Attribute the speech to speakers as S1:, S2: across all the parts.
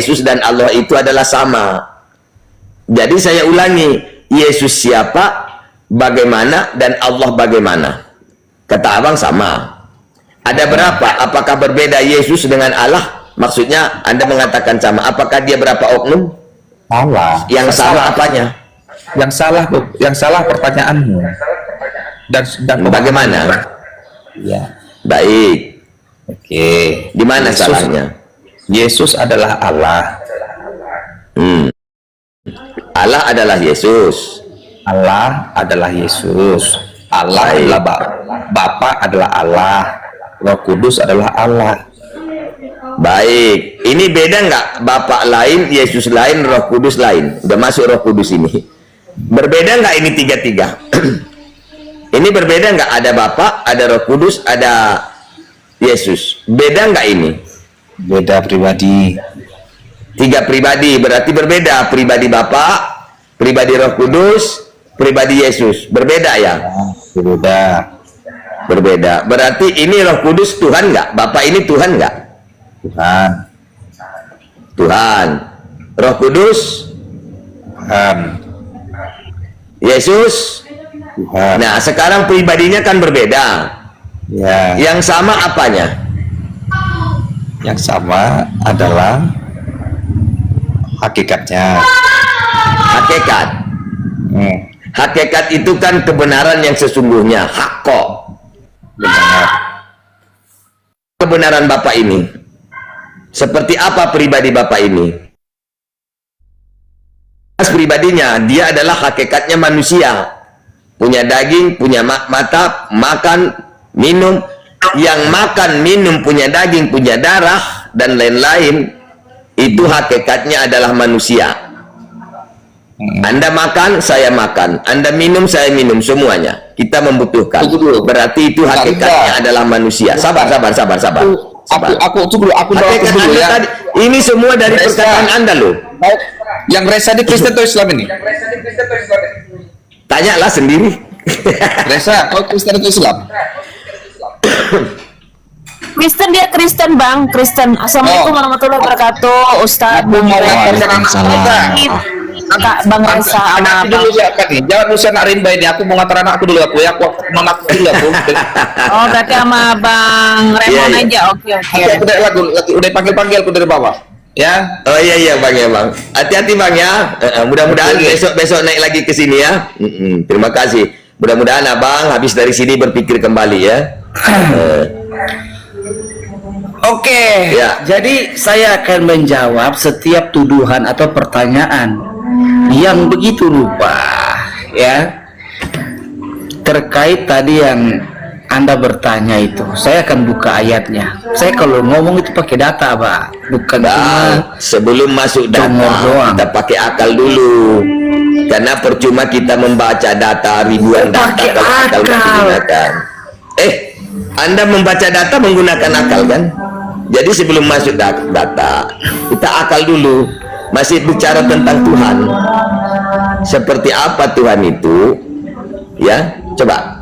S1: Yesus dan Allah itu adalah sama. Jadi saya ulangi, Yesus siapa, bagaimana, dan Allah bagaimana? Kata abang sama. Ada berapa? Apakah berbeda Yesus dengan Allah? Maksudnya Anda mengatakan sama. Apakah dia berapa oknum?
S2: Salah.
S1: Yang salah apanya?
S2: Yang salah pertanyaanmu. Dan
S1: Bagaimana?
S2: Ya.
S1: Baik.
S2: Oke.
S1: Di mana salahnya?
S2: Yesus adalah Allah.
S1: Allah adalah Yesus.
S2: Allah adalah Yesus. Allah
S1: Baik.
S2: adalah Bapa adalah Allah. Roh Kudus adalah Allah.
S1: Baik. Ini beda nggak? Bapak lain, Yesus lain, Roh Kudus lain. Udah masuk Roh Kudus ini. Berbeda nggak ini tiga-tiga? Ini berbeda nggak? Ada Bapak, ada Roh Kudus, ada Yesus. Beda nggak ini?
S2: Beda pribadi.
S1: Tiga pribadi, berarti berbeda. Pribadi Bapak, pribadi Roh Kudus, pribadi Yesus. Berbeda ya?
S2: Berbeda.
S1: Berbeda. Berarti ini Roh Kudus Tuhan nggak? Bapak ini Tuhan nggak?
S2: Tuhan.
S1: Tuhan. Roh Kudus,
S2: Tuhan.
S1: Yesus.
S2: Tuhan.
S1: Nah, sekarang pribadinya kan berbeda.
S2: Ya.
S1: Yang sama apanya?
S2: Yang sama adalah hakikatnya.
S1: Hakikat. Hakikat itu kan kebenaran yang sesungguhnya, hakko.
S2: Benar.
S1: Kebenaran Bapak ini. Seperti apa pribadi Bapak ini? Pribadinya, dia adalah hakikatnya manusia. Punya daging, punya mata, makan, minum. Yang makan, minum, punya daging, punya darah, dan lain-lain. Itu hakikatnya adalah manusia. Anda makan, saya makan. Anda minum, saya minum. Semuanya. Kita membutuhkan. Berarti itu hakikatnya adalah manusia. Sabar.
S2: Aku tunggu, aku
S1: Hakikat
S2: dulu
S1: Anda
S2: ya.
S1: tadi, ini semua dari perkataan Anda loh.
S2: Yang Reza di Kristen atau Islam ini?
S1: Tanyalah sendiri.
S2: Reza, kau Kristen atau Islam?
S3: Kristen, dia Kristen bang, Kristen. Assalamualaikum warahmatullahi wabarakatuh, Ustadz Bang Kak Bang Reza sama
S2: Anakku dulu siapa nih? Jangan usia nak Rimba ini. Aku mau ngantar anakku dulu aku ya. Aku mamaku dulu aku.
S3: Oh berarti sama Bang Raymond aja, oke.
S2: Aku udah panggil aku dari bawah. Ya.
S1: Oh iya Bang ya Bang. Hati-hati Bang ya. Mudah-mudahan besok naik lagi ke sini ya. Terima kasih. Mudah-mudahan Abang habis dari sini berpikir kembali ya.
S4: Oke,
S1: Ya.
S4: jadi saya akan menjawab setiap tuduhan atau pertanyaan yang begitu lupa, ya, terkait tadi yang Anda bertanya itu. Saya akan buka ayatnya. Saya kalau ngomong itu pakai data, Pak, bukan cuma
S1: Sebelum masuk data,
S4: doang.
S1: kita pakai akal dulu. Karena percuma kita membaca data ribuan data
S4: Pakai
S1: kalau akal nggak
S4: akal.
S1: digunakan. Anda membaca data menggunakan akal kan? Jadi sebelum masuk data, kita akal dulu. Masih bicara tentang Tuhan. Seperti apa Tuhan itu? Ya, coba.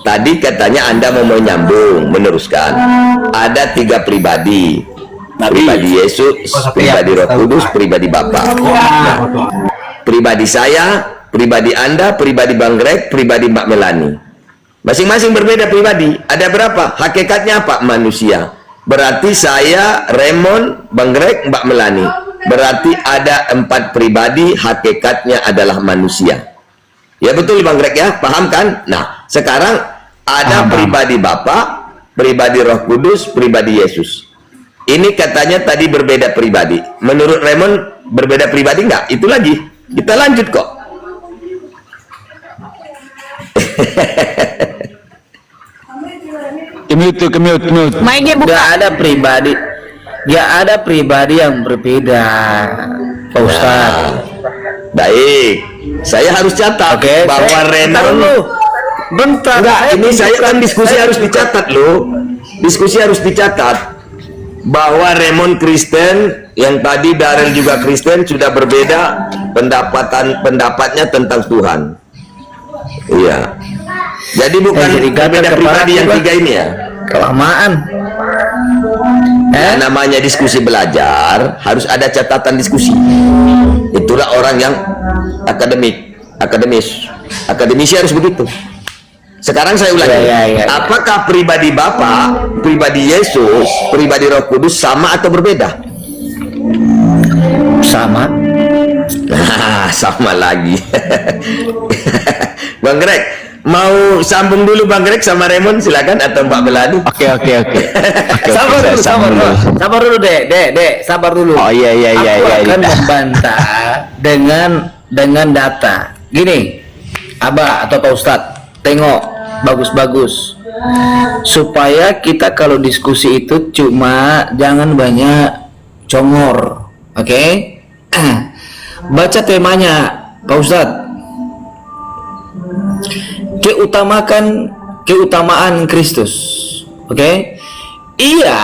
S1: Tadi katanya Anda mau menyambung, meneruskan. Ada tiga pribadi. Pribadi Yesus, pribadi Roh Kudus, pribadi Bapa. Nah, pribadi saya, pribadi Anda, pribadi Bang Greg, pribadi Mbak Melani. Masing-masing berbeda pribadi. Ada berapa? Hakikatnya apa? Manusia. Berarti saya, Raymond, Bang Greg, Mbak Melani. Berarti ada 4 pribadi, hakikatnya adalah manusia. Ya betul Bang Greg ya? Paham kan? Nah, sekarang ada pribadi Bapa, pribadi Roh Kudus, pribadi Yesus. Ini katanya tadi berbeda pribadi. Menurut Raymond berbeda pribadi enggak? Itu lagi. Kita lanjut kok.
S2: Kemute.
S3: Mainnya buka.
S4: Gak ada pribadi yang berbeda, Pak Ustadz.
S1: Baik. Saya harus catat
S4: Oke,
S1: bahwa Raymond
S4: bentar.
S1: enggak, ini saya kan diskusi harus dicatat loh. Diskusi harus dicatat bahwa Raymond Kristen, yang tadi Darren juga Kristen, sudah berbeda pendapatnya tentang Tuhan. Iya. Jadi bukan
S4: jadi gatal
S1: berbeda
S4: kepala
S1: pribadi yang
S4: juga.
S1: tiga ini ya.
S4: Kelamaan.
S1: Ya, namanya diskusi belajar harus ada catatan diskusi. Itulah orang yang akademisi harus begitu. Sekarang saya ulangi, apakah pribadi Bapa, pribadi Yesus, pribadi Roh Kudus sama atau berbeda?
S4: Sama.
S1: Nah, sama lagi. Bang Greg, mau sambung dulu Bang Greg sama Raymond, silakan, atau Mbak Beladu?
S2: Oke.
S4: Sabar dulu, Dek, sabar dulu.
S2: Oh iya.
S4: Aku akan membantah dengan data. Gini, Abah atau Pak Ustadz, tengok bagus-bagus. Supaya kita kalau diskusi itu cuma jangan banyak congor, oke? Baca temanya, Pak Ustadz. Keutamaan Kristus, oke? Iya.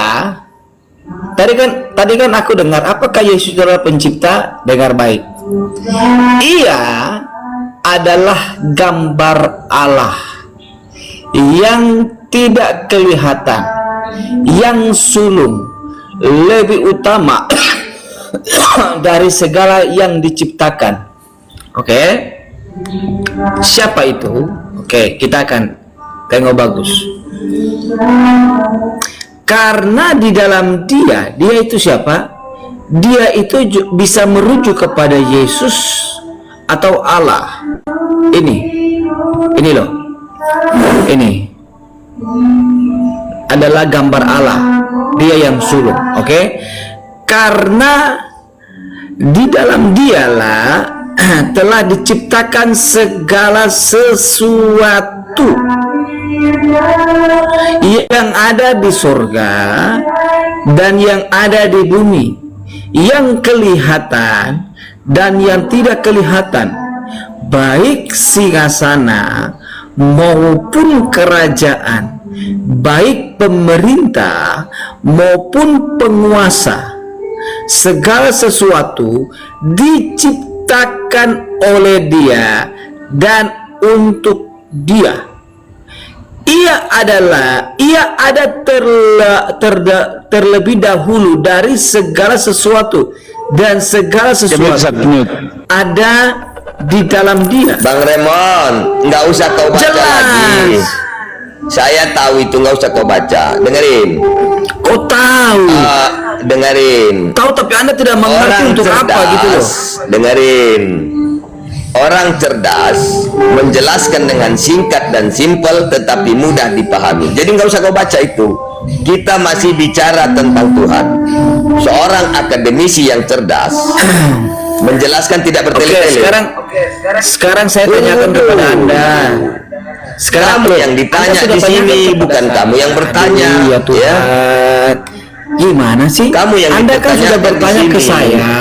S4: Tadi kan aku dengar, apakah Yesus adalah pencipta? Dengar baik. Ia adalah gambar Allah yang tidak kelihatan, yang sulung, lebih utama dari segala yang diciptakan. Oke? Siapa itu? Oke, kita akan tengok bagus. Karena di dalam dia itu siapa? Dia itu bisa merujuk kepada Yesus atau Allah. Ini loh. Ini adalah gambar Allah. Dia yang sulung, oke? Karena di dalam dialah telah diciptakan segala sesuatu yang ada di surga dan yang ada di bumi, yang kelihatan dan yang tidak kelihatan, baik singgasana maupun kerajaan, baik pemerintah maupun penguasa. Segala sesuatu diciptakan oleh Dia dan untuk Dia. Ia ada terlebih dahulu dari segala sesuatu, dan segala sesuatu ada di dalam Dia.
S1: Bang Raymond, nggak usah kau baca lagi. Saya tahu itu, nggak usah kau baca. Dengerin.
S4: Kau tahu?
S1: Dengerin.
S4: Tahu tapi Anda tidak mengerti
S1: Orang
S4: untuk
S1: cerdas,
S4: apa gitu loh.
S1: Dengerin. Orang cerdas menjelaskan dengan singkat dan simpel tetapi mudah dipahami. Jadi nggak usah kau baca itu. Kita masih bicara tentang Tuhan. Seorang akademisi yang cerdas menjelaskan tidak bertele-tele.
S4: Sekarang saya tanyakan kepada Anda. Sekarang
S1: Kamu yang ditanya di sini, bukan kamu yang bertanya.
S4: Iya Tuhan.
S1: Ya.
S4: Gimana sih?
S1: Kamu yang
S4: Anda kan sudah
S1: ditanyakan
S4: bertanya
S1: di
S4: ke
S1: sini.
S4: saya.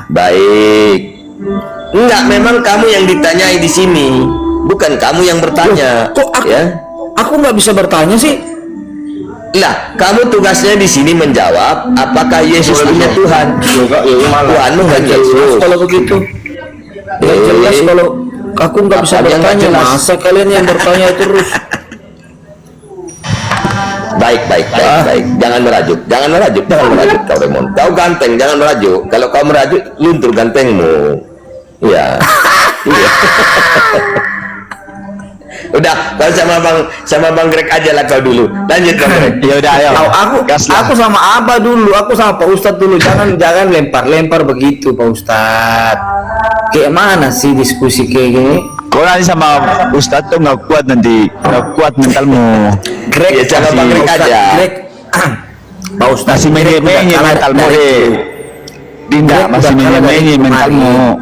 S1: Baik. Enggak, memang kamu yang ditanyai di sini, bukan kamu yang bertanya.
S4: Kok aku,
S1: ya?
S4: aku nggak bisa bertanya sih?
S1: Lah, kamu tugasnya di sini menjawab apakah Yesus punya Tuhan. Tuhanmu kan Yesus.
S4: Kalau begitu, ya jelas kalau aku nggak bisa
S1: Apanya nggak
S4: bertanya,
S1: jelas?
S4: masa kalian yang bertanya terus?
S1: Baik. Jangan merajuk kau Raymond. Kau ganteng, jangan merajuk. Kalau kau merajuk, luntur gantengmu. Iya. Iya. Udah, kau sama Bang Greg aja lah kau dulu. Lanjut Bang Greg.
S2: Ya udah, ayo.
S4: Aku sama Abah dulu, aku sama Pak Ustadz dulu. Jangan lempar begitu Pak Ustadz. Kayak mana sih diskusi kayak gini?
S2: Kau nanti sama Ustadz tuh nggak kuat mentalmu.
S1: Ya, sama Bang Greg aja.
S4: Greg, Pak Ustadz
S2: Masih menye-menye mentalmu, Dinda, masih menye-menye mentalmu.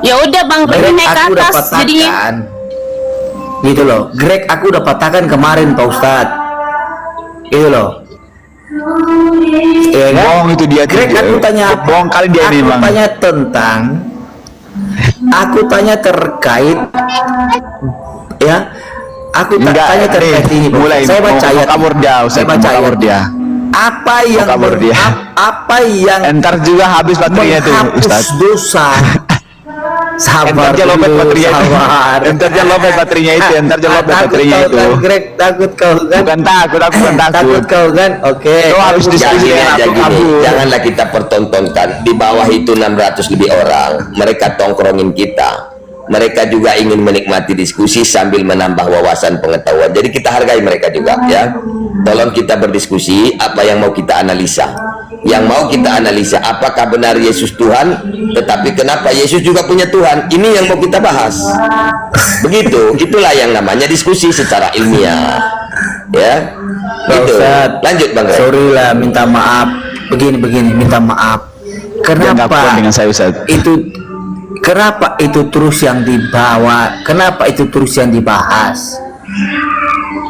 S3: Ya udah Bang Greg naik ke
S4: aku udah
S3: atas jadinya.
S4: patahkan gitu loh. Greg aku udah patahkan kemarin Pak Ustadz, gitu loh. Iya kan?
S2: Bohong itu dia.
S4: Greg, aku tanya apa?
S2: Bohong kali dia ini, Bang.
S4: Aku tanya terkait, ya. Aku tanya terkait ini. Pak.
S2: Mulai
S4: Saya baca ayat.
S2: Saya baca dia.
S4: Apa yang apa yang
S2: Entar juga habis baterainya tuh,
S4: menghapus
S2: Ustaz.
S4: dosa Sabar
S2: Entar aja lopet
S4: dulu,
S2: baterainya itu.
S4: sabar.
S2: Entar aja lopet baterainya itu. Entar aja lopet
S4: Takut
S2: baterainya
S4: kau
S2: itu.
S4: kan, Greg, takut kau kan?
S2: Bukan takut, aku bukan takut.
S4: Takut kau kan? Oke.
S2: Kau harus
S4: Kamu
S2: diskusi
S1: Gini
S2: dengan
S1: aja
S2: aku
S1: gini,
S2: kabur.
S1: janganlah kita pertontonkan. Di bawah itu 600 lebih orang, mereka tongkrongin kita. Mereka juga ingin menikmati diskusi sambil menambah wawasan pengetahuan. Jadi kita hargai mereka juga, ya. Tolong kita berdiskusi apa yang mau kita analisa. Yang mau kita analisa, apakah benar Yesus Tuhan, tetapi kenapa Yesus juga punya Tuhan. Ini yang mau kita bahas. Begitu, itulah yang namanya diskusi secara ilmiah. Ya.
S4: Pak
S1: Gitu.
S4: Ustadz,
S1: Lanjut Bang Ray.
S4: sorry lah, minta maaf. Begini, minta maaf.
S2: Jangan
S4: Kenapa
S2: ngapain dengan saya, Ustaz?
S4: Kenapa itu terus yang dibawa? Kenapa itu terus yang dibahas?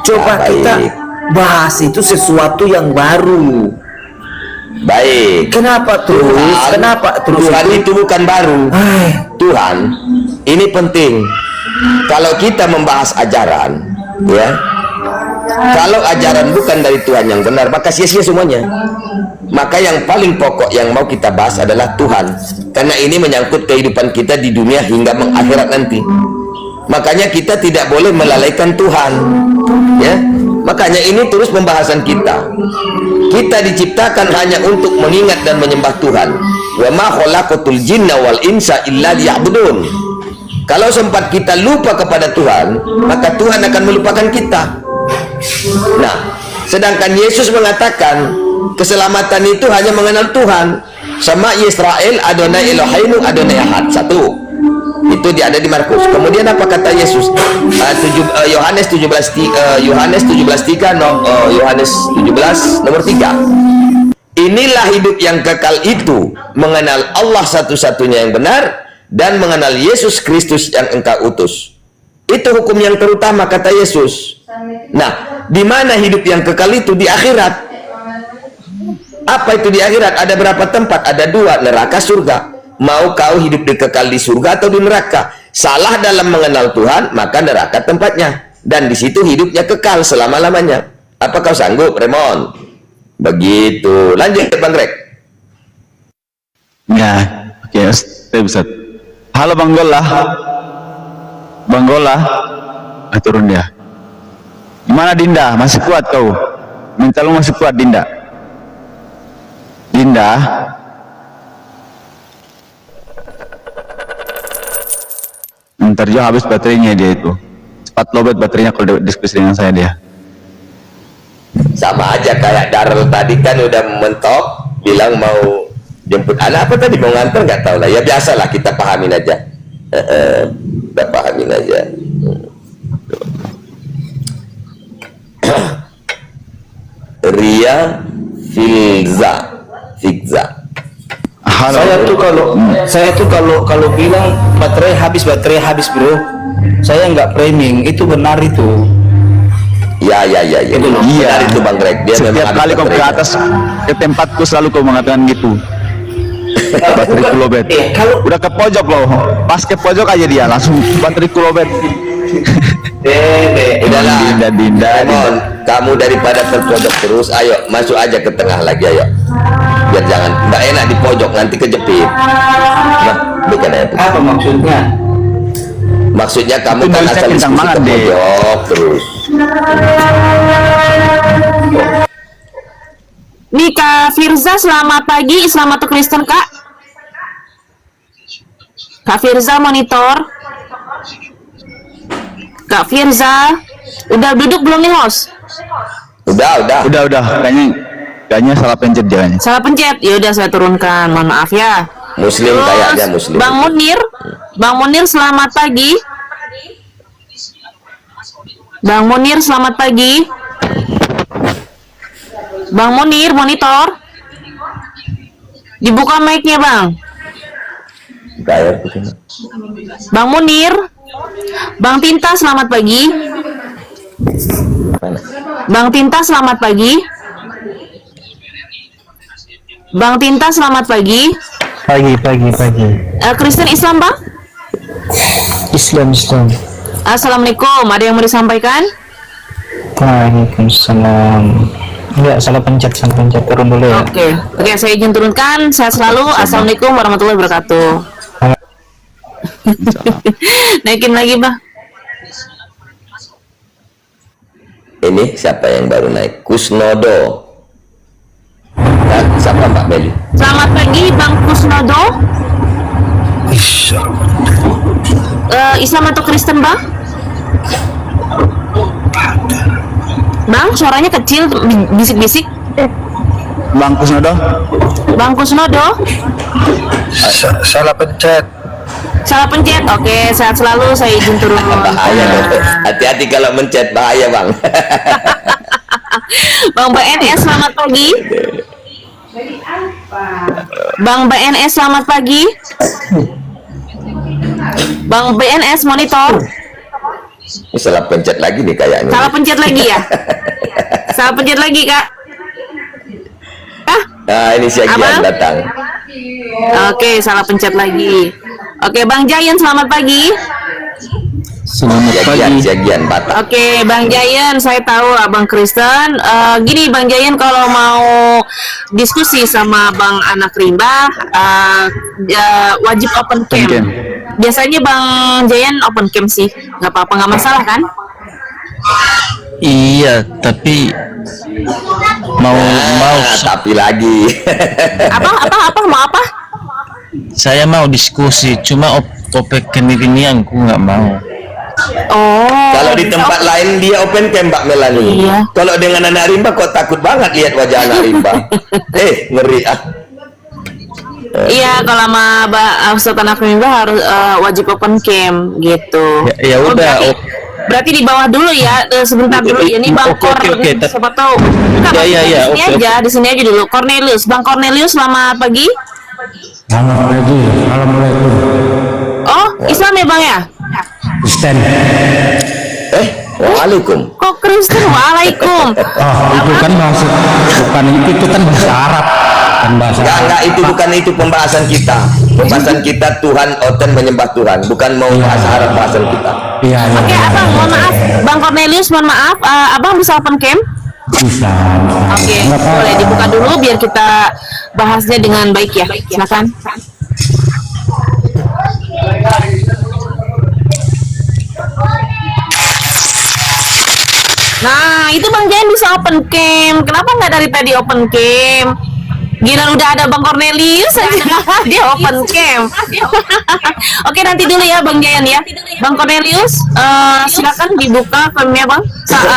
S4: Coba
S1: Ya,
S4: kita
S1: baik.
S4: bahas itu sesuatu yang baru.
S1: Baik.
S4: Kenapa terus? Kenapa terus
S1: Tuhan itu bukan baru.
S4: Eh,
S1: Tuhan, ini penting. Kalau kita membahas ajaran, ya, kalau ajaran bukan dari Tuhan yang benar, maka sia-sia semuanya. Maka yang paling pokok yang mau kita bahas adalah Tuhan, karena ini menyangkut kehidupan kita di dunia hingga mengakhirat nanti. Makanya kita tidak boleh melalaikan Tuhan, ya. Makanya ini terus pembahasan kita. Kita diciptakan hanya untuk mengingat dan menyembah Tuhan. Wa ma khalaqatul jinna wal insa illa liya'budun. Kalau sempat kita lupa kepada Tuhan, maka Tuhan akan melupakan kita. Nah, sedangkan Yesus mengatakan keselamatan itu hanya mengenal Tuhan. Sama Israel Adonai Eloheinu Adonai Ahad. Satu. Itu dia ada di Markus. Kemudian apa kata Yesus? Yohanes 17:3 Yohanes 17 nomor 3. Inilah hidup yang kekal itu, mengenal Allah satu-satunya yang benar dan mengenal Yesus Kristus yang engkau utus. Itu hukum yang terutama kata Yesus. Nah, di mana hidup yang kekal itu? Di akhirat. Apa itu di akhirat? Ada berapa tempat? Ada 2, neraka, surga. Mau kau hidup kekal di surga atau di neraka? Salah dalam mengenal Tuhan, maka neraka tempatnya. Dan di situ hidupnya kekal selama-lamanya. Apa kau sanggup, Raymond? Begitu. Lanjut, Bang Greg.
S2: Ya, oke, Ustaz. Halo Bang Gola. Bang Gola. Turun dia. Gimana Dinda? Masih kuat kau? Mental lu masih kuat, Dinda? Dinda? Ntar juga habis baterainya dia itu. Cepat lobet baterainya kalau diskusi dengan saya dia.
S1: Sama aja kayak Darul tadi kan udah mentok, bilang mau jemput anak, apa tadi mau nganter nggak tahu lah. Ya biasalah, kita pahamin aja. Kita pahamin aja. Ria Filza.
S2: Halo.
S4: saya tuh kalau bilang baterai habis bro. Saya nggak framing, itu benar itu.
S1: Ya.
S4: Itu loh.
S1: Benar itu Bang Greg. Dia
S2: Setiap
S1: memang
S2: kali
S1: habis
S2: kau ke
S1: baterainya.
S2: atas ke tempatku selalu kau mengatakan gitu. Baterai kulobet.
S4: Kalau
S2: Udah ke pojok loh. Pas ke pojok aja dia langsung baterai kulobet.
S1: Udahlah,
S2: Dinda.
S1: Raymond, kamu daripada terpojok terus, ayo masuk aja ke tengah lagi, ayo. Biar jangan, nggak enak di pojok, nanti kejepit. Nah, bukan itu.
S4: apa maksudnya?
S1: Maksudnya kamu
S2: Itu
S1: kan
S2: nulisnya
S1: asal
S2: kencang
S1: diskusi
S2: banget,
S1: ke
S2: Dek.
S1: pojok terus.
S3: Nih Kak Firza, selamat pagi. Selamat untuk Kristen Kak. Kak Firza monitor. Kak Firza, udah duduk belum nih host?
S1: Udah.
S2: Udah. Kayaknya salah pencet jangan.
S3: Salah pencet. Ya udah saya turunkan. Mohon maaf ya.
S1: Muslim
S3: Terus,
S1: kayaknya Muslim.
S3: Bang Munir selamat pagi. Bang Munir selamat pagi. Bang Munir monitor. Dibuka mic-nya Bang.
S1: Kayak begini.
S3: Bang Munir. Bang Tinta selamat pagi.
S1: Mana?
S3: Bang Tinta selamat pagi. Bang Tinta selamat pagi.
S5: Pagi.
S3: Kristen Islam Bang.
S5: Islam.
S3: Assalamualaikum. Ada yang mau disampaikan?
S5: Waalaikumsalam. Enggak, salah pencet turun dulu ya.
S3: Oke, saya izin turunkan. Sehat selalu. Assalamualaikum warahmatullahi wabarakatuh. Naikin lagi bang.
S1: Ini siapa yang baru naik? Kusnodo. Nah, siapa Mbak Meli?
S3: Selamat pagi Bang Kusnodo. Islam atau Kristen bang? Bang, suaranya kecil, bisik-bisik.
S2: Bang Kusnodo.
S3: Bang Kusnodo.
S5: Salah pencet.
S3: Salah pencet. Oke, sehat selalu. Saya izin turun.
S1: Bahaya dong. Hati-hati kalau mencet, bahaya Bang.
S3: Bang BNS selamat pagi. Bang BNS selamat pagi. Bang BNS monitor.
S1: Ini salah pencet lagi nih kayaknya.
S3: Salah pencet lagi ya? Salah pencet lagi kak?
S1: Nah, ini si Agian
S3: Abang?
S1: datang.
S3: Oke, salah pencet lagi. Oke, Bang Jayan selamat pagi.
S2: Selamat
S1: Si Agian,
S2: pagi.
S1: si Agian Batak.
S3: Oke, Bang Jayan, saya tahu Abang Kristen. Gini, Bang Jayan, kalau mau diskusi sama Bang Anak Rimba, wajib open cam.
S2: Open cam.
S3: Biasanya Bang Jayan open cam sih, nggak apa-apa, nggak masalah kan?
S5: Iya, tapi mau
S1: Tapi lagi.
S3: Apa, mau apa?
S5: saya mau diskusi, cuma open ini aku nggak mau.
S3: Oh.
S1: Kalau di tempat lain dia open cam Mbak Melani.
S3: Iya.
S1: Kalau dengan anak rimba kok takut banget lihat wajah anak rimba. Ngeri ah.
S3: Iya, kalau sama Ustadz Anak Rimba harus wajib open cam gitu.
S5: Ya
S3: Oh,
S5: udah,
S3: berarti di bawah dulu ya, sebentar dulu. Ini Bang
S5: Oke,
S3: Kor,
S5: oke.
S3: siapa tahu. Enggak,
S5: Ya,
S3: Bang,
S5: ya, ya,
S3: di sini
S5: oke,
S3: aja, di sini aja dulu. Cornelius, Bang Cornelius, selamat pagi.
S6: Assalamualaikum.
S3: Oh, Islam ya Bang ya?
S6: Kristen.
S1: Waalaikum.
S3: Kok Kristen? Waalaikum.
S6: Itu kan bahasa, bukan itu kan bahasa Arab, kan bahasa
S1: Enggak, itu bukan itu pembahasan kita. Pembahasan kita Tuhan Oten menyembah Tuhan, bukan mau bahasa Arab bahasan kita.
S6: Iya, iya.
S3: Oke, Abang, mohon maaf. Bang Cornelius, mohon maaf. Abang bisa open cam?
S6: Bisa.
S3: Oke,
S6: Nggak apa-apa.
S3: boleh dibuka dulu biar kita bahasnya dengan baik ya. Silakan. Nah, itu Bang Jayan bisa open cam. Kenapa nggak dari tadi open cam? Gila udah ada Bang Cornelius aja dia open cam. Oke, nanti dulu ya Bang Jayan ya. Bang Cornelius, silakan dibuka filmnya Bang.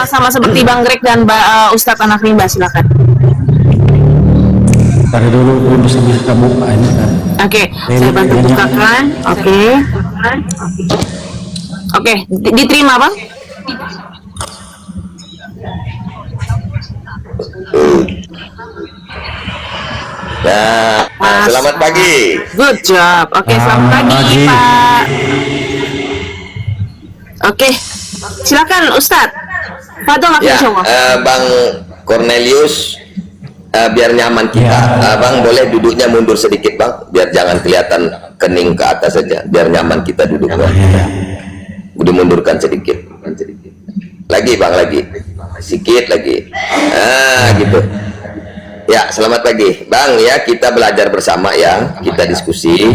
S3: Sama seperti Bang Greg dan Ustadz Anak Rimba, silakan.
S6: Dari dulu belum bisa buka ini kan.
S3: Oke, saya bantu bukakan. Oke. Oke, diterima Bang.
S1: Nah, selamat pagi.
S3: Good job. Oke, selamat pagi Pak. Oke, silakan Ustadz. Fadol
S1: Ya,
S3: insyaallah.
S1: Bang Cornelius, biar nyaman kita. Bang boleh duduknya mundur sedikit Bang, biar jangan kelihatan kening ke atas saja, biar nyaman kita duduk Bang. Udah mundurkan sedikit. Lagi Bang, lagi. Sedikit lagi. Gitu. Ya, selamat pagi Bang ya, kita belajar bersama ya, kita diskusi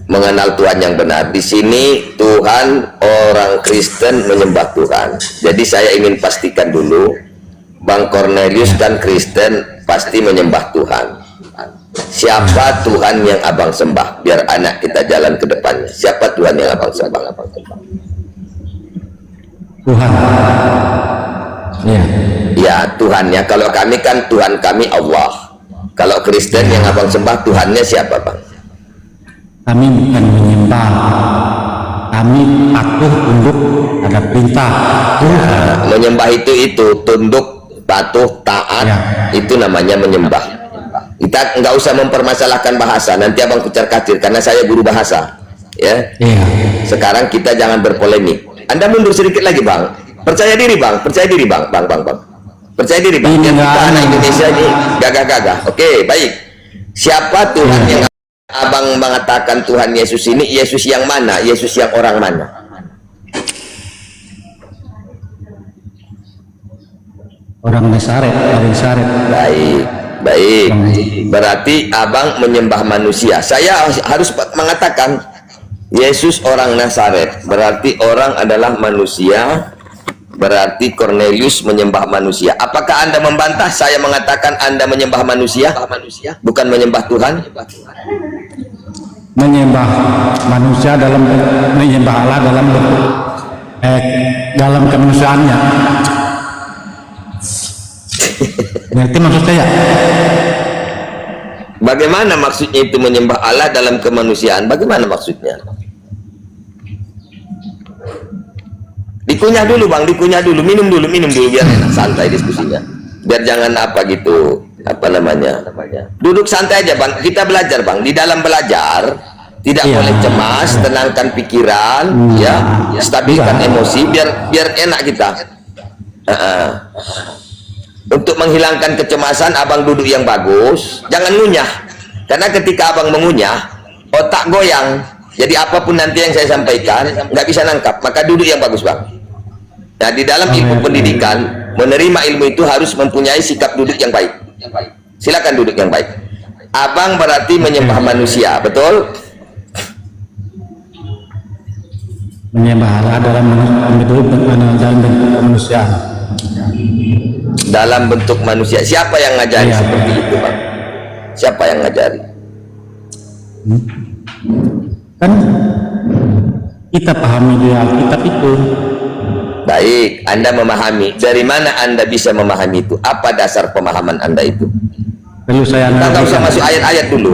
S1: mengenal Tuhan yang benar. Di sini Tuhan orang Kristen menyembah Tuhan. Jadi saya ingin pastikan dulu, Bang Cornelius dan Kristen pasti menyembah Tuhan. Siapa Tuhan yang abang sembah? Biar anak kita jalan ke depannya. Siapa Tuhan yang abang sembah?
S6: Tuhan. Iya.
S1: Ya Tuhan ya. Kalau kami kan Tuhan kami Allah. Kalau Kristen yang abang sembah Tuhannya siapa Bang?
S6: Kami bukan menyembah. Kami patuh tunduk ada perintah Tuhan.
S1: Menyembah itu tunduk, patuh, taat,
S6: Ya.
S1: itu namanya menyembah. Kita nggak usah mempermasalahkan bahasa, nanti abang kucar-kacir karena saya guru bahasa ya.
S6: Iya.
S1: Sekarang kita jangan berpolemik. Anda mundur sedikit lagi Bang, percaya diri Bang, percaya diri Bang, percaya diri Bang.
S6: Ini
S1: Yang
S6: nggak
S1: kita
S6: ada.
S1: anak Indonesia ini gagah-gagah. Oke, baik. Siapa Tuhan yang abang mengatakan Tuhan Yesus ini? Yesus yang mana? Yesus yang orang mana?
S6: Orang Nazaret, dari Nazaret.
S1: Baik. Berarti abang menyembah manusia. Saya harus mengatakan Yesus orang Nazaret, berarti orang adalah manusia, berarti Cornelius menyembah manusia. Apakah Anda membantah saya mengatakan Anda menyembah manusia? Bukan menyembah Tuhan?
S6: Menyembah manusia dalam menyembah Allah dalam bentuk dalam kemanusiaannya. Ngerti maksud saya?
S1: Bagaimana maksudnya itu menyembah Allah dalam kemanusiaan? Bagaimana maksudnya? Dikunyah dulu bang, dikunyah dulu, minum dulu biar enak, santai diskusinya. Biar jangan apa gitu, apa namanya? Duduk santai aja bang, kita belajar bang. Di dalam belajar tidak boleh cemas, tenangkan pikiran, ya, stabilkan emosi, biar enak kita. Untuk menghilangkan kecemasan, abang duduk yang bagus, jangan ngunyah. Karena ketika abang mengunyah, otak goyang. Jadi apapun nanti yang saya sampaikan nggak bisa nangkap, maka duduk yang bagus bang. Nah di dalam ilmu pendidikan, menerima ilmu itu harus mempunyai sikap duduk yang baik. Silakan duduk yang baik. Abang berarti menyembah manusia, betul?
S6: Menyembah Allah dalam bentuk kemanusiaan.
S1: Dalam bentuk manusia. Siapa yang ngajari seperti itu bang? Siapa yang ngajari?
S6: Kan kita pahami di Alkitab itu.
S1: Baik, Anda memahami. Dari mana Anda bisa memahami itu? Apa dasar pemahaman Anda itu?
S6: Perlu saya
S1: Kita nggak usah
S6: analogikan.
S1: masuk ayat-ayat dulu.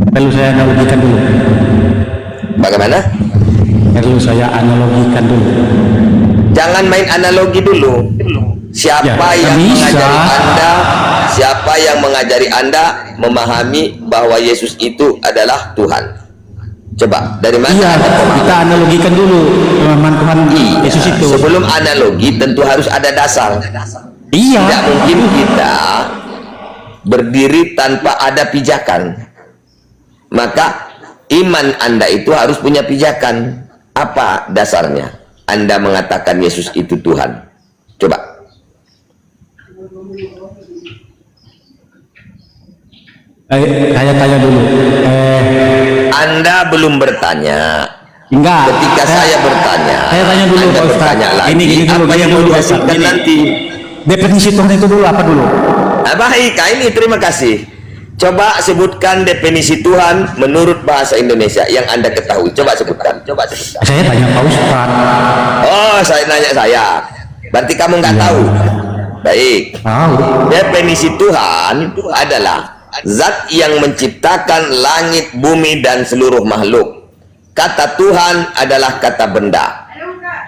S6: Perlu saya analogikan dulu.
S1: Bagaimana?
S6: Perlu saya analogikan dulu.
S1: Jangan main analogi dulu. Siapa
S6: Ya,
S1: yang
S6: bisa.
S1: mengajari Anda? Siapa yang mengajari Anda memahami bahwa Yesus itu adalah Tuhan? Coba, dari mana
S6: Iya,
S1: Anda pemahaman?
S6: kita analogikan dulu pemahaman Tuhan Yesus itu.
S1: Sebelum analogi tentu harus ada dasar.
S6: Iya.
S1: Tidak mungkin kita berdiri tanpa ada pijakan. Maka iman Anda itu harus punya pijakan. Apa dasarnya? Anda mengatakan Yesus itu Tuhan. Coba.
S6: Saya tanya dulu.
S1: Anda belum bertanya.
S6: Enggak.
S1: Ketika saya bertanya,
S6: Saya tanya dulu
S1: Anda
S6: Pak Ustaz.
S1: bertanya lagi.
S6: Gini dulu,
S1: apa
S6: gini
S1: yang
S6: dulu,
S1: mau
S6: Pak Ustaz.
S1: dihasilkan
S6: Gini.
S1: nanti?
S6: Definisi Tuhan itu dulu apa dulu?
S1: Nah, baik, ini terima kasih. Coba sebutkan definisi Tuhan menurut bahasa Indonesia yang Anda ketahui. Coba sebutkan.
S6: Saya tanya Pak Ustaz.
S1: Oh, saya nanya saya. Berarti kamu nggak tahu. Baik.
S6: Tahu.
S1: Definisi Tuhan adalah zat yang menciptakan langit, bumi, dan seluruh makhluk. Kata Tuhan adalah kata benda.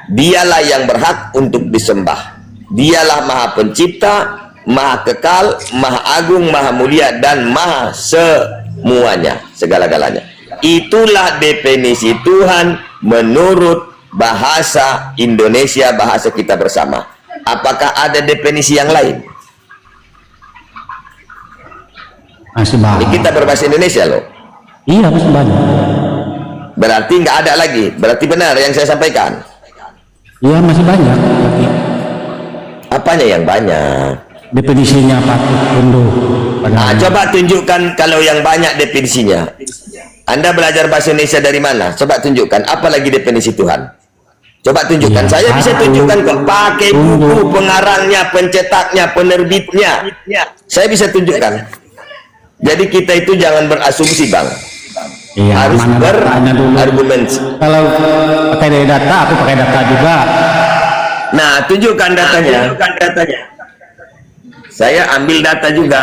S1: Dialah yang berhak untuk disembah. Dialah Maha Pencipta, Maha Kekal, Maha Agung, Maha Mulia, dan Maha semuanya, segala-galanya. Itulah definisi Tuhan menurut bahasa Indonesia, bahasa kita bersama. Apakah ada definisi yang lain?
S6: Masih
S1: Ini
S6: banyak.
S1: kita berbahasa Indonesia loh.
S6: Iya, masih banyak.
S1: Berarti nggak ada lagi. Berarti benar yang saya sampaikan.
S6: Iya, masih banyak.
S1: Apanya yang banyak?
S6: Definisinya patut tunduk
S1: Nah,
S6: pada
S1: coba tunjukkan kalau yang banyak definisinya. Anda belajar bahasa Indonesia dari mana? Coba tunjukkan. Apa lagi definisi Tuhan? Coba tunjukkan.
S6: Iya,
S1: Saya bisa
S6: satu.
S1: tunjukkan kok. Pakai buku,
S6: Tunggu.
S1: pengarangnya, pencetaknya, penerbitnya. Saya bisa tunjukkan. Jadi kita itu jangan berasumsi, Bang.
S6: Iya,
S1: Harus
S6: mana datanya dulu.
S1: berargumen.
S6: Kalau pakai data, aku pakai data juga.
S1: Nah, tunjukkan datanya. Saya ambil data juga.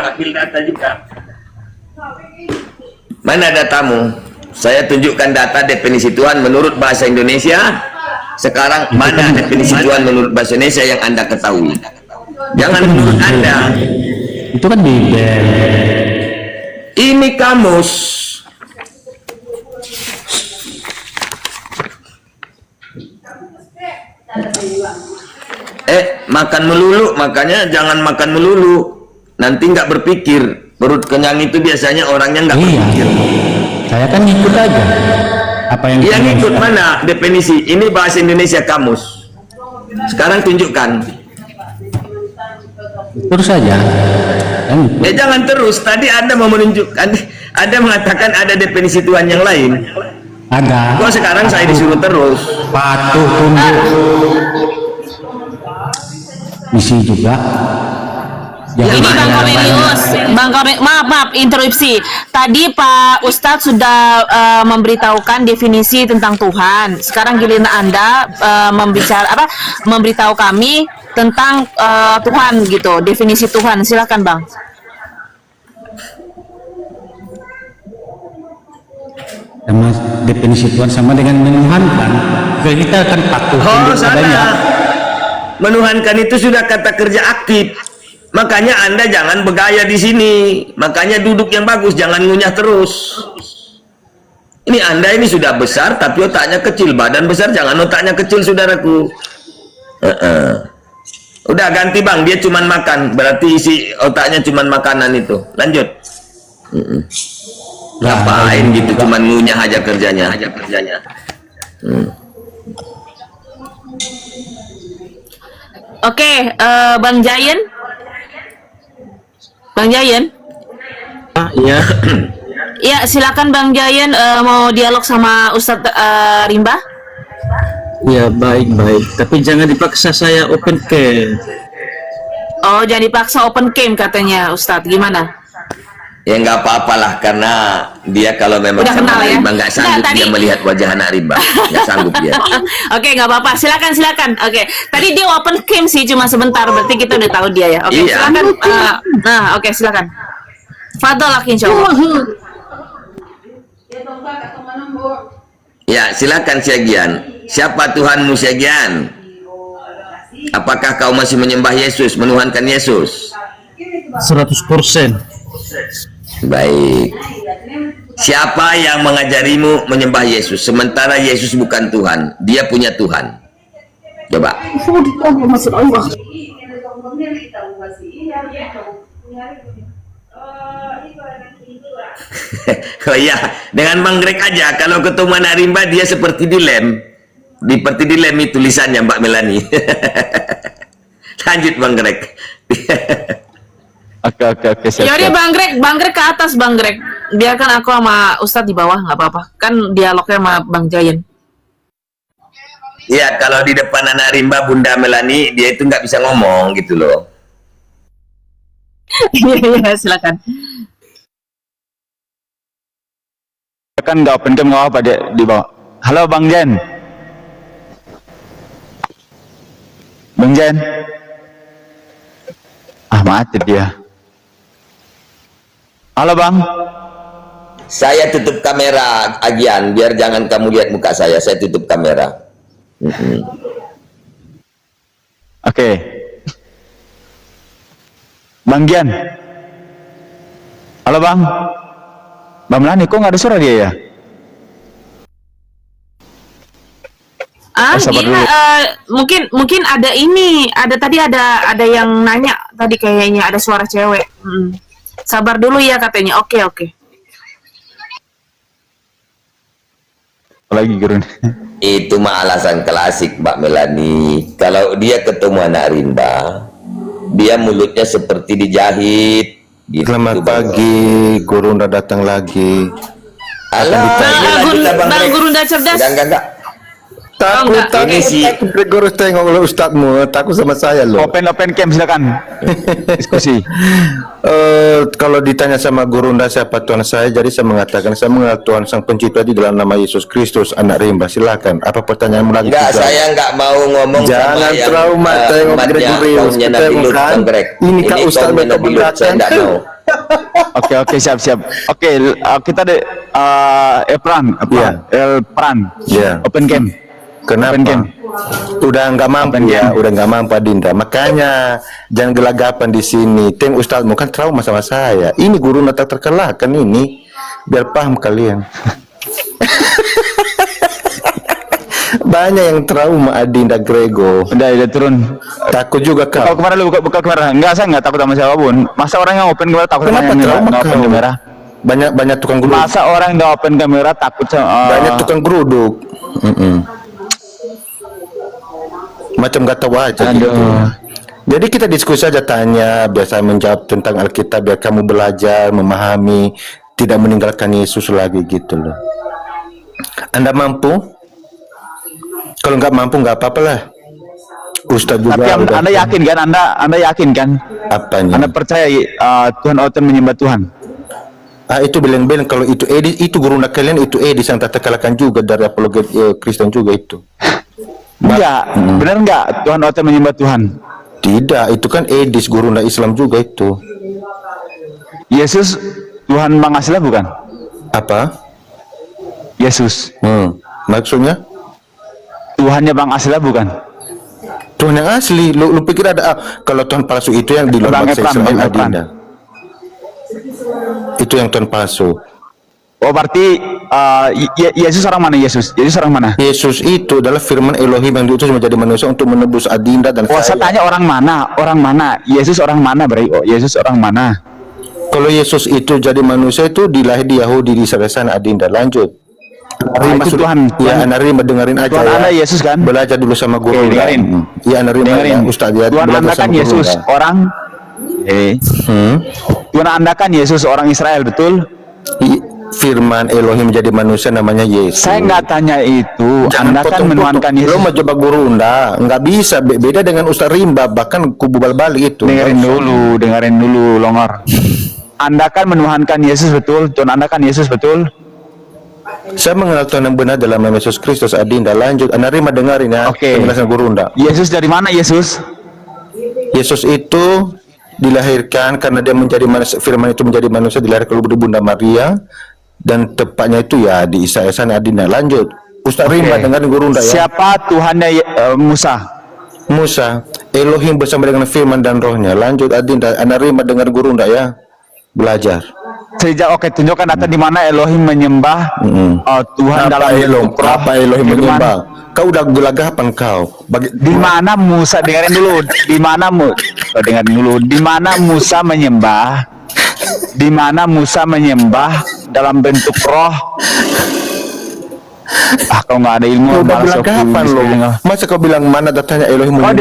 S1: Mana datamu? Saya tunjukkan data definisi Tuhan menurut bahasa Indonesia. Sekarang mana definisi Tuhan menurut bahasa Indonesia yang Anda ketahui? Jangan menurut Anda.
S6: Itu kan Bibel.
S1: Ini kamus. Makan melulu, makanya jangan makan melulu. Nanti nggak berpikir. Perut kenyang itu biasanya orangnya nggak
S6: Iya.
S1: berpikir.
S6: Saya kan ngikut aja. Apa yang
S1: Yang
S6: kita
S1: ikut
S6: bisa.
S1: mana definisi? Ini bahasa Indonesia kamus. Sekarang tunjukkan.
S6: Terus saja. Kan gitu.
S1: Ya jangan terus. Tadi Anda mau menunjukkan, Anda mengatakan ada definisi Tuhan yang lain.
S6: Ada.
S1: Kok sekarang saya disuruh terus?
S6: Patuh, tunduk. Misi juga.
S3: Ini Bang Cornelius, maaf interupsi. Tadi Pak Ustadz sudah memberitahukan definisi tentang Tuhan. Sekarang giliran Anda memberitahu kami tentang Tuhan gitu, definisi Tuhan. Silakan Bang.
S6: Sama definisi Tuhan sama dengan menuhankan. Kita akan patuh
S1: Oh,
S6: tunduk padanya.
S1: salah. Menuhankan itu sudah kata kerja aktif. Makanya Anda jangan bergaya di sini. Makanya duduk yang bagus, jangan ngunyah terus. Ini Anda ini sudah besar tapi otaknya kecil, badan besar jangan otaknya kecil, saudaraku. Udah ganti Bang, dia cuman makan, berarti isi otaknya cuman makanan itu. Lanjut. Ngapain gitu, cuman ngunyah aja kerjanya.
S3: Oke, Bang Jayen. Bang Jayen.
S5: Iya.
S3: Ya, silakan Bang Jayen mau dialog sama Ustadz Rimba.
S5: Ya baik. Tapi jangan dipaksa saya open cam.
S3: Oh, jangan dipaksa open cam katanya Ustadz. Gimana?
S1: Ya nggak apa-apalah, karena dia kalau memang
S3: Udah
S1: sama
S3: kenal ya?
S1: Rimba nggak sanggup
S3: Nggak, tadi-
S1: dia melihat wajah anak Rimba, nggak sanggup dia.
S3: Oke, nggak apa-apa. Silakan. Oke, tadi dia open cam sih cuma sebentar. Berarti kita udah tahu dia ya. Oke,
S1: Iya.
S3: silakan. Oke, silakan. Fadol lagi insyaallah.
S1: Ya silakan Syagian. Siapa Tuhanmu Syagian? Apakah kau masih menyembah Yesus, menuhankan Yesus?
S5: 100%.
S1: Baik. Siapa yang mengajarimu menyembah Yesus sementara Yesus bukan Tuhan? Dia punya Tuhan. Coba. Oh iya, dengan Bang Greg aja. Kalau ketemu anak Rimba dia seperti dilem. Seperti dilem itu tulisannya Mbak Melani. Lanjut Bang Greg.
S2: Oke, siap.
S3: Yaudah Bang Greg ke atas Bang Greg. Biarkan aku sama Ustadz di bawah, nggak apa-apa. Kan dialognya sama Bang Jayen.
S1: Iya, kalau di depan anak Rimba Bunda Melani dia itu nggak bisa ngomong gitu loh.
S3: Iya, silakan.
S2: Kan nggak open cam, nggak apa dia di bawah. Halo Bang Jen. Bang Jen. Mati dia. Halo Bang.
S1: Saya tutup kamera Agian, biar jangan kamu lihat muka saya. Saya tutup kamera.
S2: Oke. Bang Gian. Halo Bang. Bang Melani, kok nggak ada suara dia ya? Sabar
S3: Gila,
S2: dulu.
S3: mungkin ada ini, tadi ada yang nanya tadi kayaknya ada suara cewek. Sabar dulu ya katanya. Oke.
S2: Lagi gurun.
S1: Itu mah alasan klasik Mbak Melani. Kalau dia ketemu anak Rimba, dia mulutnya seperti dijahit. Gitu,
S7: Selamat
S1: Bang.
S7: pagi, Guru udah datang lagi.
S1: Alah, ini lanjutlah, Bang
S3: Bang
S1: Greg.
S3: Guru udah cerdas.
S1: Enggak.
S7: Takut,
S3: enggak.
S1: Ini sih-
S7: Guru tengok oleh ustadzmu, takut sama saya loh.
S2: Open cam silakan. Diskusi.
S7: Kalau ditanya sama Guru Unda siapa Tuhan saya, jadi saya mengatakan saya mengenal Tuhan Sang Pencipta di dalam nama Yesus Kristus, anak Rimba. Silakan. Apa pertanyaanmu lagi?
S1: Enggak,
S7: Tizal?
S1: saya enggak mau ngomong
S7: Jangan
S1: sama yang
S7: trauma, tengok
S1: umatnya
S7: Gregorius,
S1: kaumnya Nabi
S7: tengok
S1: Lut,
S7: kan?
S1: Bang Greg.
S7: Ini kan Ustaz
S1: kaumnya
S7: mereka
S1: Nabi Lut, saya
S7: belakang.
S1: enggak mau.
S2: Oke, siap. Oke, kita deh Pran.
S7: Iya.
S2: Open cam.
S7: Kenapa?
S2: Open cam.
S7: Udah nggak mampu
S2: Open
S7: ya,
S2: cam.
S7: udah nggak mampu Adinda. Makanya jangan gelagapan di sini. Tem ustadzmu kan trauma sama saya. Ini Guru tak terkalahkan ini. Biar paham kalian. Banyak yang trauma Adinda Grego.
S2: Udah turun.
S7: Takut juga
S2: Buka
S7: kau.
S2: kamera dulu, buka kamera. Enggak, saya enggak takut sama siapapun. Masa orang yang open kamera takut sama
S7: Kenapa
S2: yang
S7: trauma
S2: nggak open
S7: kau?
S2: kamera?
S7: Banyak tukang geruduk.
S2: Masa orang yang open kamera takut sama
S7: Banyak tukang geruduk. Macam gak tahu aja gitu. Jadi kita diskusi aja, tanya, biasa menjawab tentang Alkitab biar kamu belajar, memahami, tidak meninggalkan Yesus lagi gitu loh. Anda mampu? Kalau nggak mampu nggak apa-apa lah. Ustaz juga.
S2: Tapi
S7: udah-
S2: Anda yakin kan? Anda yakin kan?
S7: Apanya?
S2: Anda percaya Tuhan Oten menyembah Tuhan?
S7: Itu bilang-bilang kalau itu edis, itu guru kalian itu edis yang tak kalahkan juga dari apologet Kristen juga itu.
S2: Enggak, benar enggak Tuhan Oten menyembah Tuhan?
S7: Tidak, itu kan edis guru Islam juga itu.
S2: Yesus Tuhan Bang Asila bukan?
S7: Apa?
S2: Yesus
S7: Maksudnya?
S2: Tuhannya Bang Asila bukan?
S7: Tuhan yang asli. Lu pikir ada kalau Tuhan palsu itu yang di luar
S2: Bang
S7: bangsa
S2: Epran,
S7: Israel
S2: Bang Epran.
S7: adinda. Itu yang Tuhan palsu.
S2: Oh berarti Yesus orang mana Yesus? Yesus orang mana?
S7: Yesus itu adalah firman Elohim yang diutus menjadi manusia untuk menebus adinda dan
S2: Oh saya tanya orang mana? Orang mana? Yesus orang mana berarti? Oh Yesus orang mana?
S7: Kalau Yesus itu jadi manusia itu dilahir di Yahudi di sana adinda. Lanjut.
S2: itu Tuhan.
S7: Ya, Anda Rima dengerin aja.
S2: Tuhan
S7: ya.
S2: Anda Yesus kan?
S7: Belajar dulu sama guru.
S2: Oke, dengerin.
S7: Ya, Anda Rima
S2: Dengerin.
S7: ya, Ustaz ya.
S2: Tuhan
S7: belajar
S2: Anda
S7: sama
S2: kan
S7: guru,
S2: Yesus
S7: ya.
S2: orang. Tuhan Anda kan Yesus orang Israel betul?
S7: Firman Elohim menjadi manusia namanya Yesus.
S2: Saya nggak tanya itu. Anda kan menuhankan Yesus.
S7: Lo mau coba guru nggak bisa. Beda dengan Ustaz Rimba, bahkan kubu balik itu.
S2: Dengerin dulu, Longor. Anda kan menuhankan Yesus betul? Tuhan Anda kan Yesus betul?
S7: Saya mengenal Tuhan yang benar dalam nama Yesus Kristus. Adinda, lanjut. Anda Rima dengerin ya.
S2: Oke.
S7: Penjelasan guru ndak.
S2: Yesus dari mana Yesus?
S7: Yesus itu dilahirkan karena dia menjadi manusia, firman itu menjadi manusia, dilahirkan oleh Bunda Maria, dan tepatnya itu ya di Isaiah sana. Adinda, lanjut. Ustaz Rimba dengerin guru ndak ya.
S2: Siapa Tuhannya Musa?
S7: Musa, Elohim bersama dengan firman dan rohnya. Lanjut Adinda, Anda Rima dengar guru ndak ya. Belajar.
S2: Sejak tunjukkan data di mana Elohim menyembah Tuhan dalam bentuk roh,
S7: Apa Elohim
S2: firman.
S7: menyembah? Kau udah gelagapan kau.
S2: Di mana Musa dengerin dulu? Di mana dengerin dulu? Di mana Musa menyembah? Di mana Musa menyembah dalam bentuk roh? Kau nggak ada ilmu.
S7: Kau udah
S2: malas
S7: gelagapan
S2: aku
S7: loh. Masa kau bilang mana datanya Elohim
S2: Kau
S7: menyembah?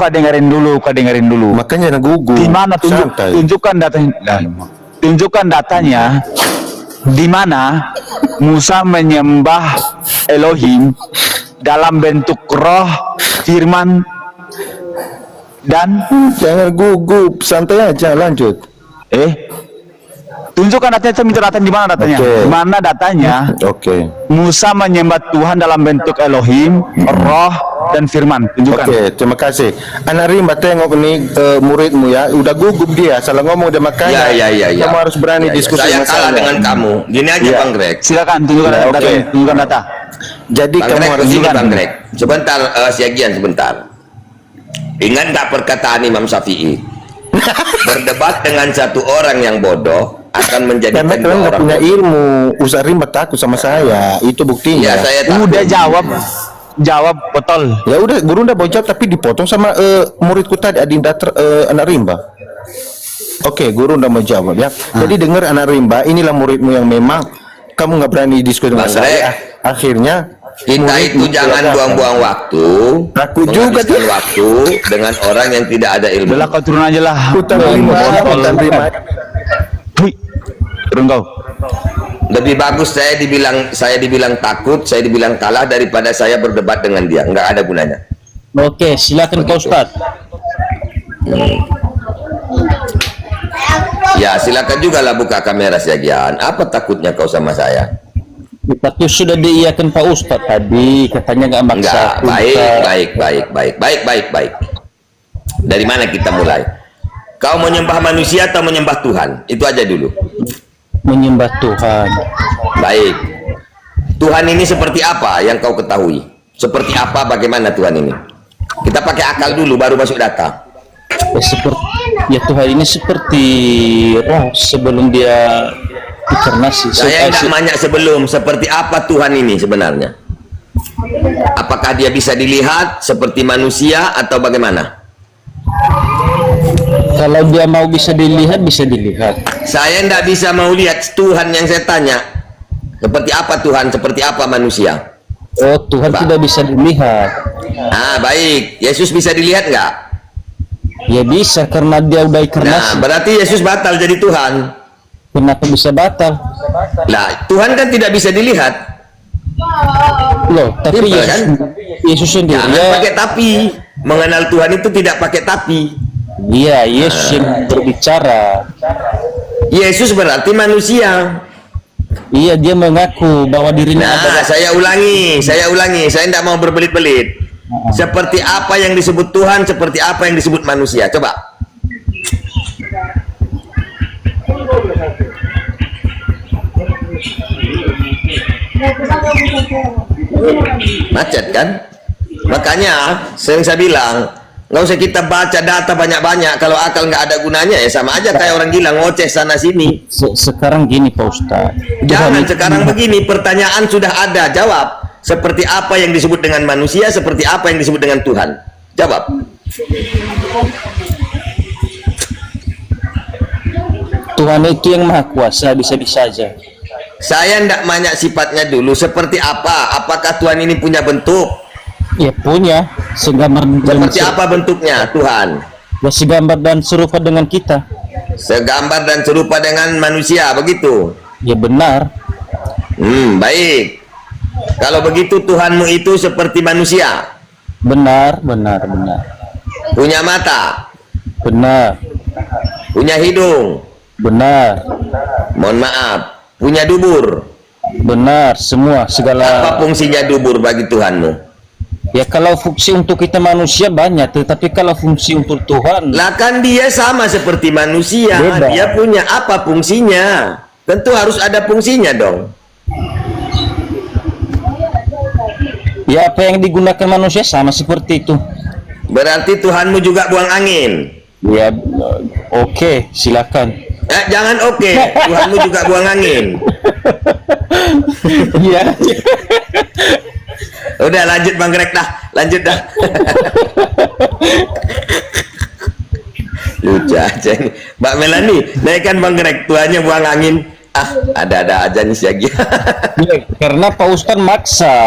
S2: dengerin dulu.
S7: Makanya nak gugu.
S2: Di mana
S7: Santai.
S2: tunjukkan datanya? Tunjukkan datanya. Di mana Musa menyembah Elohim dalam bentuk roh, firman, dan
S7: Jangan gugup, santai aja, lanjut.
S2: tunjukkan datanya. Saya minta datanya di mana datanya?
S7: Oke.
S2: Di mana datanya?
S7: Oke.
S2: Musa menyembah Tuhan dalam bentuk Elohim, roh, dan firman. Tunjukkan.
S7: Oke, terima kasih. Anak Rimba tengok nih muridmu ya, udah gugup dia, salah ngomong dia makanya.
S1: Ya.
S7: Kamu harus berani diskusi
S1: Saya
S7: sama
S1: kalah
S7: saya.
S1: dengan kamu. Gini aja
S7: Ya.
S1: Bang Greg.
S2: Silakan tunjukkan
S7: Ya,
S2: data.
S7: oke.
S2: Tunjukkan data.
S7: Jadi
S1: Bang
S7: kamu
S1: Greg,
S7: harus
S1: begini
S2: tunjukkan.
S1: Bang Greg. Sebentar, Siagian sebentar. Ingat nggak perkataan Imam Syafi'i? Berdebat dengan satu orang yang bodoh akan
S7: karena
S1: menjadikan
S7: kalian
S1: dua
S7: nggak
S1: orang
S7: punya
S1: bodoh.
S7: ilmu. Ustaz Rimba takut sama saya, itu buktinya.
S1: Ya, saya takut.
S2: Udah jawab botol.
S7: Ya udah, guru udah mau jawab tapi dipotong sama muridku tadi Adinda anak Rimba. Oke, guru udah mau jawab ya. Jadi dengar anak Rimba, inilah muridmu yang memang kamu nggak berani diskusi dengan
S1: Mas
S7: saya.
S1: Rek,
S7: Akhirnya
S1: kita
S7: muridmu
S1: itu jangan
S7: gelagapan.
S1: buang-buang waktu,
S7: Takut juga
S1: menghabiskan
S7: dia.
S1: waktu dengan orang yang tidak ada ilmu.
S2: Udah kau turun aja lah.
S7: Hutan Rimba, hutan Rimba.
S2: Hui. Turun kau.
S1: Lebih bagus saya dibilang takut, saya dibilang kalah daripada saya berdebat dengan dia. Nggak ada gunanya.
S5: Oke, silakan Pak Ustadz.
S1: Ya, silakan juga lah buka kamera Siagian. Apa takutnya kau sama saya?
S5: Tapi sudah diiyakan Pak Ustadz tadi, katanya nggak maksa.
S1: Enggak,
S5: aku,
S1: baik. Dari mana kita mulai? Kau menyembah manusia atau menyembah Tuhan? Itu aja dulu.
S5: menyembah Tuhan.
S1: Baik. Tuhan ini seperti apa yang kau ketahui? Seperti apa, bagaimana Tuhan ini? Kita pakai akal dulu baru masuk data.
S5: Tuhan ini seperti roh sebelum dia diinkarnasi.
S1: Saya tidak banyak sebelum, seperti apa Tuhan ini sebenarnya? Apakah dia bisa dilihat seperti manusia atau bagaimana?
S5: Kalau dia mau bisa dilihat, bisa dilihat.
S1: Saya tidak bisa mau lihat Tuhan yang saya tanya. Seperti apa Tuhan, seperti apa manusia?
S5: Oh, Tuhan tidak bisa dilihat.
S1: Baik. Yesus bisa dilihat nggak?
S5: Ya bisa, karena dia udah
S1: Nah,
S5: inkarnasi.
S1: berarti Yesus batal jadi Tuhan.
S5: Kenapa bisa batal?
S1: Lah, Tuhan kan tidak bisa dilihat.
S4: Loh, tapi
S1: Simpel,
S4: Yesus,
S1: kan?
S4: Yesus sendiri
S1: Jangan
S4: ya,
S1: pakai tapi. Mengenal Tuhan itu tidak pakai tapi.
S4: iya Yesus yang berbicara.
S1: Yesus berarti manusia.
S4: Iya, dia mengaku bahwa dirinya
S1: Nah,
S4: adalah
S1: saya ulangi, saya tidak mau berbelit-belit. Seperti apa yang disebut Tuhan, seperti apa yang disebut manusia. Coba. Macet kan? Makanya sering saya bilang, nggak usah kita baca data banyak-banyak. Kalau akal nggak ada gunanya ya sama aja kayak orang gila ngoceh sana sini.
S4: sekarang gini Pak Ustaz.
S1: Jangan sekarang begini, pertanyaan sudah ada, jawab. Seperti apa yang disebut dengan manusia, seperti apa yang disebut dengan Tuhan. Jawab.
S4: Tuhan itu yang maha kuasa, bisa-bisa saja.
S1: Saya tidak banyak sifatnya dulu. Seperti apa? Apakah Tuhan ini punya bentuk?
S4: Ya punya, segambar
S1: Seperti apa bentuknya Tuhan?
S4: ya, segambar dan serupa dengan kita.
S1: Segambar dan serupa dengan manusia, begitu?
S4: Ya benar.
S1: Baik. Kalau begitu Tuhanmu itu seperti manusia.
S4: Benar.
S1: Punya mata,
S4: Benar.
S1: punya hidung,
S4: Benar.
S1: mohon maaf, punya dubur.
S4: Benar, semua
S1: Apa
S4: segala.
S1: fungsinya dubur bagi Tuhanmu?
S4: Ya kalau fungsi untuk kita manusia banyak, tetapi kalau fungsi untuk Tuhan,
S1: Lah kan dia sama seperti manusia.
S4: Beda.
S1: Dia punya apa fungsinya? Tentu harus ada fungsinya dong.
S4: ya apa yang digunakan manusia sama seperti itu.
S1: Berarti Tuhanmu juga buang angin.
S4: Ya, oke, silakan.
S1: Jangan oke. Tuhanmu juga buang angin.
S4: Iya.
S1: Udah lanjut Bang Greg dah. Lanjut dah. Lucu aja nih. Mbak Melani, naikkan Bang Greg. Tuhannya buang angin. Ada-ada aja nih si Agi.
S4: Ya, karena Pak Ustadz maksa.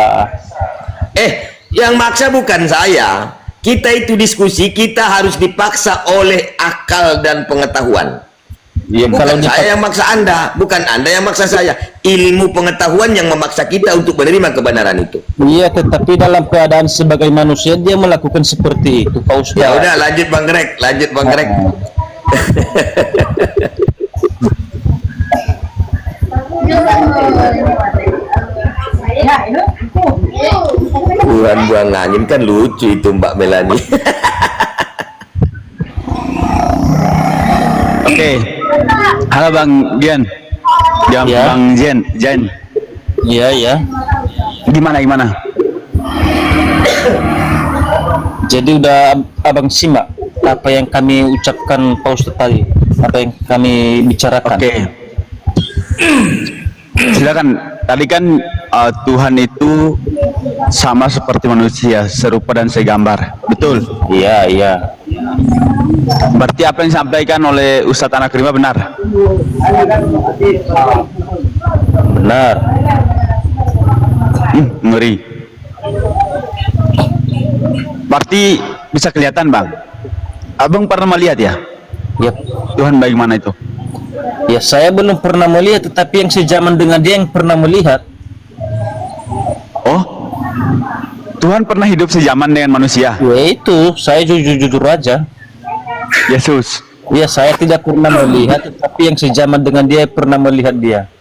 S1: Yang maksa bukan saya. Kita itu diskusi, kita harus dipaksa oleh akal dan pengetahuan.
S4: Ya,
S1: Bukan saya yang maksa Anda, bukan Anda yang maksa saya. Ilmu pengetahuan yang memaksa kita untuk menerima kebenaran itu.
S4: Iya, tetapi dalam keadaan sebagai manusia dia melakukan seperti itu, Pak Ustadz.
S1: Ya udah, lanjut Bang Greg, lanjut Bang Greg. Tuhan buang angin kan lucu itu Mbak Melani.
S2: Oke. Halo Bang Gian.
S4: Ya.
S2: Bang Jen.
S4: Iya, ya.
S2: Gimana?
S4: Jadi udah Abang simak apa yang kami ucapkan Pak Ustadz tadi, apa yang kami bicarakan.
S2: Oke. Silakan. Tadi kan Tuhan itu sama seperti manusia, serupa dan segambar. Betul?
S4: Iya.
S2: Berarti apa yang disampaikan oleh Ustadz Anak Rima benar?
S4: Benar.
S2: Ngeri. Berarti bisa kelihatan Bang. Abang pernah melihat ya?
S4: Ya,
S2: Tuhan bagaimana itu?
S4: ya saya belum pernah melihat, tetapi yang sejaman dengan dia yang pernah melihat.
S2: Oh, Tuhan pernah hidup sejaman dengan manusia.
S4: Ya itu, saya jujur aja.
S2: Yesus.
S4: Ya saya tidak pernah melihat, tetapi yang sejaman dengan dia pernah melihat dia.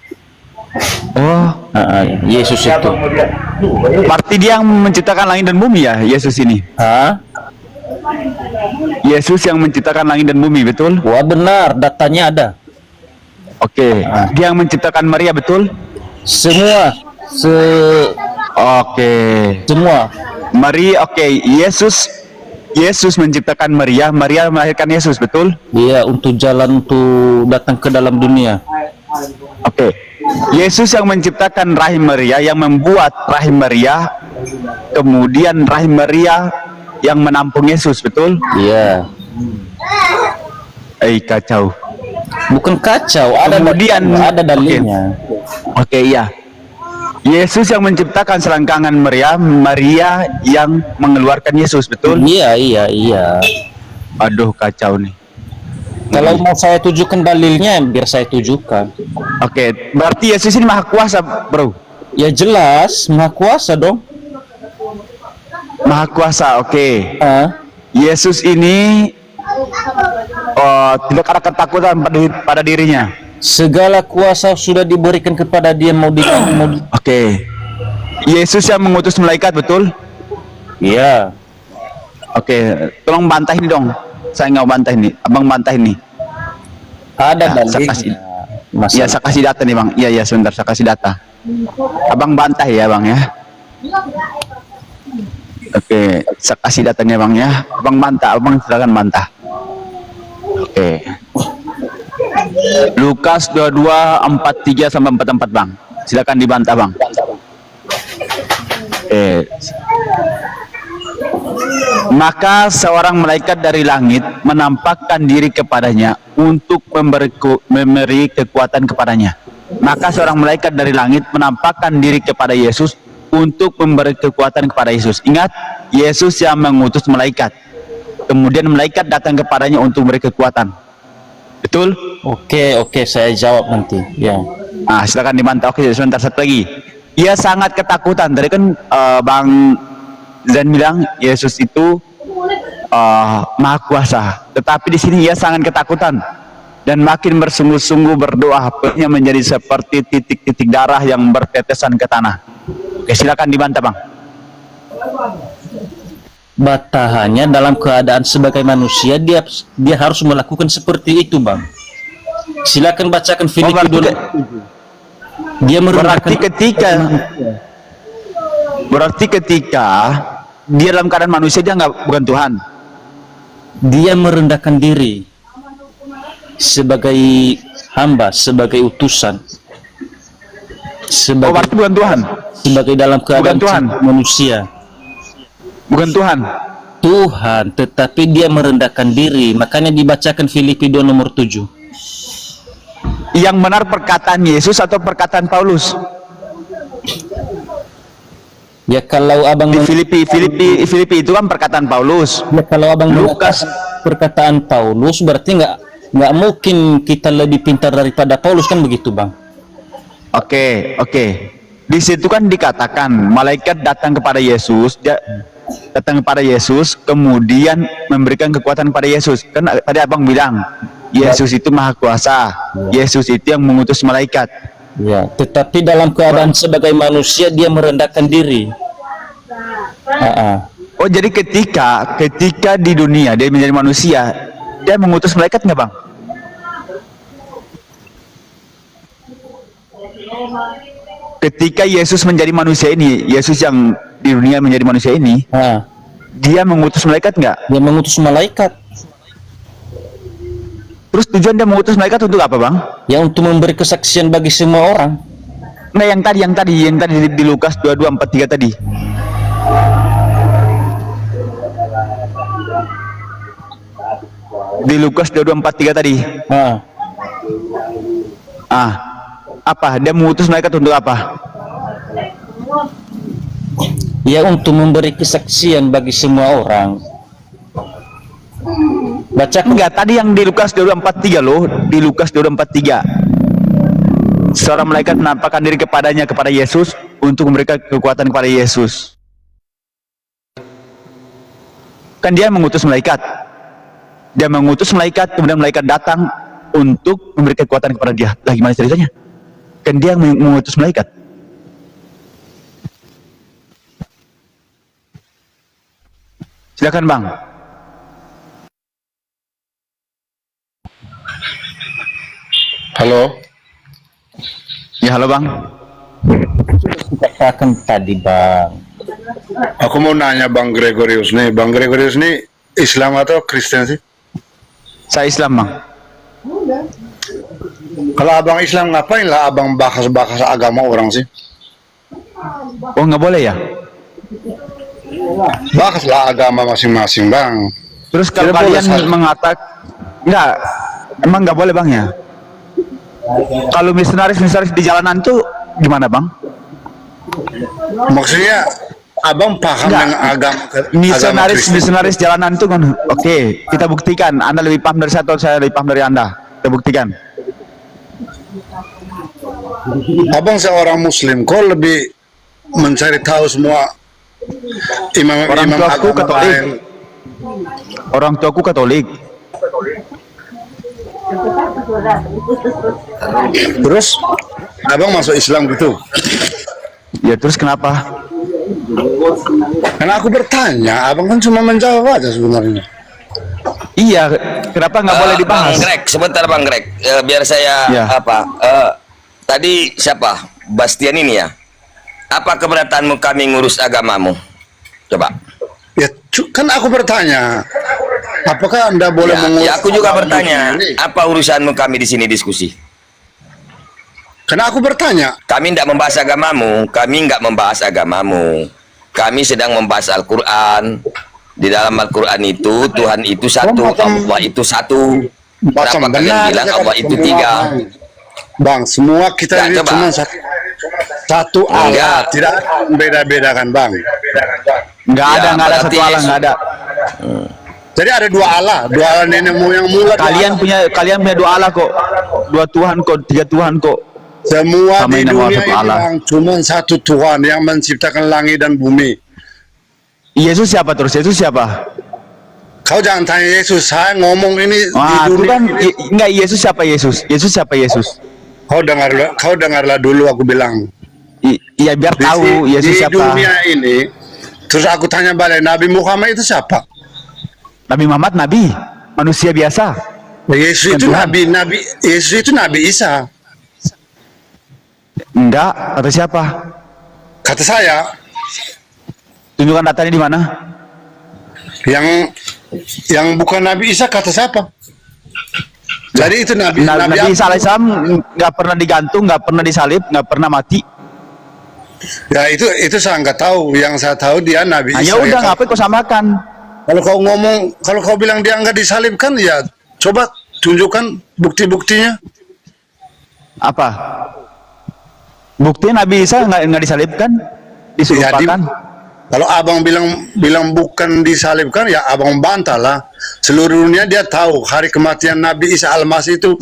S2: Oh,
S4: Yesus itu.
S2: berarti dia yang menciptakan langit dan bumi ya, Yesus ini.
S4: Hah?
S2: Yesus yang menciptakan langit dan bumi, betul?
S4: Wah benar, datanya ada.
S2: Oke. Dia yang menciptakan Maria, betul?
S4: Semua,
S2: Oke.
S4: semua.
S2: Maria, oke. Yesus menciptakan Maria melahirkan Yesus, betul?
S4: Dia untuk jalan untuk datang ke dalam dunia.
S2: Oke. Yesus yang menciptakan rahim Maria, yang membuat rahim Maria, kemudian rahim Maria yang menampung Yesus, betul?
S4: Iya.
S2: Kacau.
S4: Bukan kacau, ada
S2: Kemudian
S4: ada dalilnya.
S2: Oke, iya. Yesus yang menciptakan selangkangan Maria yang mengeluarkan Yesus, betul?
S4: Iya.
S2: Aduh, kacau nih.
S4: Kalau mau saya tunjukkan dalilnya, biar saya tunjukkan.
S2: Oke, berarti Yesus ini maha kuasa, bro.
S4: Ya jelas, maha kuasa dong.
S2: Maha kuasa, oke.
S4: Ah,
S2: Yesus ini tidak ada ketakutan pada dirinya.
S4: segala kuasa sudah diberikan kepada dia, mau di
S2: Oke. Yesus yang mengutus malaikat, betul?
S4: Iya.
S2: Oke, tolong bantah ini dong. Saya nggak bantah ini, abang bantah ini.
S4: Ada
S2: Ya, saya kasih.
S4: dalilnya.
S2: Iya, saya kasih data nih bang. Iya, sebentar, saya kasih data. Abang bantah ya bang ya. Oke, saya kasih datanya bang ya. Abang bantah, abang silakan bantah. Oke. Lukas 22:43 sampai 44 bang. Silakan dibantah bang. Oke. Maka seorang malaikat dari langit menampakkan diri kepadanya untuk memberi kekuatan kepadanya. Maka seorang malaikat dari langit menampakkan diri kepada Yesus untuk memberi kekuatan kepada Yesus. Ingat, Yesus yang mengutus malaikat. Kemudian malaikat datang kepadanya untuk memberi kekuatan. Betul?
S4: Oke, saya jawab nanti. Ya.
S2: Nah, silakan dibantah. Oke, sebentar, satu lagi. Ia sangat ketakutan. Tadi kan Bang Zan bilang Yesus itu maha kuasa. Tetapi di sini ia sangat ketakutan dan makin bersungguh-sungguh berdoa, perutnya menjadi seperti titik-titik darah yang bertetesan ke tanah. Oke, silakan dibantah bang.
S4: Batahannya dalam keadaan sebagai manusia dia harus melakukan seperti itu, Bang. Silakan bacakan Filipi
S2: berarti
S4: dulu. Dia
S2: berarti ketika dia dalam keadaan manusia, dia bukan Tuhan.
S4: Dia merendahkan diri sebagai hamba, sebagai utusan,
S2: Berarti bukan Tuhan.
S4: sebagai dalam keadaan
S2: Tuhan.
S4: manusia.
S2: Bukan Tuhan.
S4: Tuhan, tetapi dia merendahkan diri. Makanya dibacakan Filipi 2 nomor 7.
S2: Yang benar perkataan Yesus atau perkataan Paulus?
S4: Ya kalau abang
S2: Di Filipi itu kan perkataan Paulus.
S4: Ya kalau abang
S2: Lukas.
S4: perkataan Paulus berarti nggak mungkin kita lebih pintar daripada Paulus, kan begitu, Bang?
S2: Oke. Di situ kan dikatakan malaikat datang kepada Yesus, kemudian memberikan kekuatan kepada Yesus. Kan tadi abang bilang Yesus itu maha kuasa. Yesus itu yang mengutus malaikat.
S4: Ya, tetapi dalam keadaan sebagai manusia dia merendahkan diri.
S2: Oh, jadi ketika di dunia dia menjadi manusia, dia mengutus malaikat nggak bang? Ketika Yesus menjadi manusia ini, Yesus yang di dunia menjadi manusia ini, dia mengutus malaikat nggak?
S4: Dia mengutus malaikat.
S2: Terus tujuan dia mengutus malaikat untuk apa bang?
S4: Ya untuk memberi kesaksian bagi semua orang.
S2: Nah, yang tadi di Lukas 22:43 tadi. Di Lukas 22:43 tadi. Apa? Dia mengutus malaikat untuk apa?
S4: Ya untuk memberi kesaksian bagi semua orang. Baca
S2: enggak, tadi yang di Lukas 22:43 loh, di Lukas 22:43. Seorang malaikat menampakkan diri kepada Yesus untuk memberikan kekuatan kepada Yesus. Kan dia mengutus malaikat. Dia mengutus malaikat, kemudian malaikat datang untuk memberi kekuatan kepada dia. Lah gimana ceritanya? Kan dia mengutus malaikat. Silakan bang.
S7: Halo.
S2: Ya halo bang.
S4: katakan tadi, Bang.
S8: Aku mau nanya Bang Gregorius nih. Bang Gregorius nih Islam atau Kristen sih?
S2: Saya Islam bang.
S8: Kalau abang Islam ngapain lah abang bahas-bahas agama orang sih?
S2: Oh nggak boleh ya?
S8: Bahaslah agama masing-masing bang.
S2: Terus kalau
S8: Tidak boleh,
S2: kalian mengatakan nggak, emang nggak boleh bang ya? Kalau misionaris di jalanan tuh gimana bang?
S8: Maksudnya abang paham
S2: Enggak.
S8: dengan agama
S2: Misionaris jalanan tuh kan? Oke, kita buktikan. Anda lebih paham dari saya atau saya lebih paham dari Anda? Kita buktikan.
S8: Abang seorang Muslim, kau lebih mencari tahu semua
S2: Orang
S8: imam-imam
S2: tuaku
S8: agama
S2: Katolik.
S8: lain.
S2: Orang tuaku Katolik.
S8: Terus abang masuk Islam gitu.
S2: Ya terus kenapa?
S8: Karena aku bertanya, abang kan cuma menjawab aja sebenarnya.
S2: Iya, kenapa nggak boleh dibahas?
S1: Bang Greg, sebentar Bang Greg. Biar saya
S2: Ya.
S1: tadi siapa? Bastian ini ya. Apa keberatanmu kami ngurus agamamu? Coba.
S8: Ya, kan aku bertanya, apakah anda boleh mengurus?
S1: Ya, aku juga
S8: agama
S1: bertanya,
S8: sendiri?
S1: apa urusanmu kami di sini diskusi?
S8: Karena aku bertanya,
S1: Kami tidak membahas agamamu, kami nggak membahas agamamu. Kami sedang membahas Al-Quran. Di dalam Al-Quran itu Tuhan itu satu, Allah itu satu. Kenapa kalian bilang
S8: aja
S1: Allah
S8: kan
S1: itu
S8: semua,
S1: tiga?
S8: Bang, semua kita
S1: Ya,
S8: ini
S1: coba.
S8: cuma satu Allah,
S1: Enggak.
S8: tidak beda-beda kan, Bang.
S2: Nggak
S1: Ya,
S2: ada satu
S1: berarti
S2: Allah,
S1: Yesus-
S2: nggak ada.
S8: Jadi ada dua Allah nenek moyang mula. dua
S2: Kalian
S8: Allah.
S2: punya dua Allah kok, dua Tuhan kok, tiga Tuhan kok.
S8: Semua
S2: Sama
S8: di
S2: yang nama
S8: dunia
S2: satu
S8: ini
S2: Allah.
S8: Bang, cuma satu Tuhan yang menciptakan langit dan bumi.
S2: Yesus siapa terus? Yesus siapa?
S8: Kau jangan tanya Yesus, saya ngomong ini
S2: Wah,
S8: di
S2: itu
S8: dunia
S2: kan
S8: ini.
S2: nggak Yesus siapa Yesus? Yesus siapa Yesus?
S8: Kau dengarlah dulu aku bilang.
S2: Iya biar tahu Yesus
S8: di
S2: siapa.
S8: dunia ini, terus aku tanya balik, Nabi Muhammad itu siapa?
S2: Nabi Muhammad nabi, manusia biasa.
S8: Yesus itu
S2: Tuhan.
S8: nabi Yesus itu Nabi Isa.
S2: Enggak, atau siapa?
S8: Kata saya,
S2: Tunjukkan datanya di mana?
S8: yang bukan Nabi Isa kata siapa? Jadi itu Nabi
S2: Nabi
S8: apa?
S2: Isa alaihissalam nggak pernah digantung, nggak pernah disalib, nggak pernah mati.
S8: Ya itu saya nggak tahu. Yang saya tahu dia Nabi
S2: Nah,
S8: Isa.
S2: ya udah,
S8: ya.
S2: ngapain kau samakan?
S8: Kalau kau bilang dia nggak disalibkan, ya coba tunjukkan bukti-buktinya.
S2: Apa? Buktinya Nabi Isa nggak disalibkan, diserupakan.
S8: Kalau abang bilang bukan disalibkan, ya abang bantah lah. Seluruh dunia dia tahu hari kematian Nabi Isa Al-Masih itu.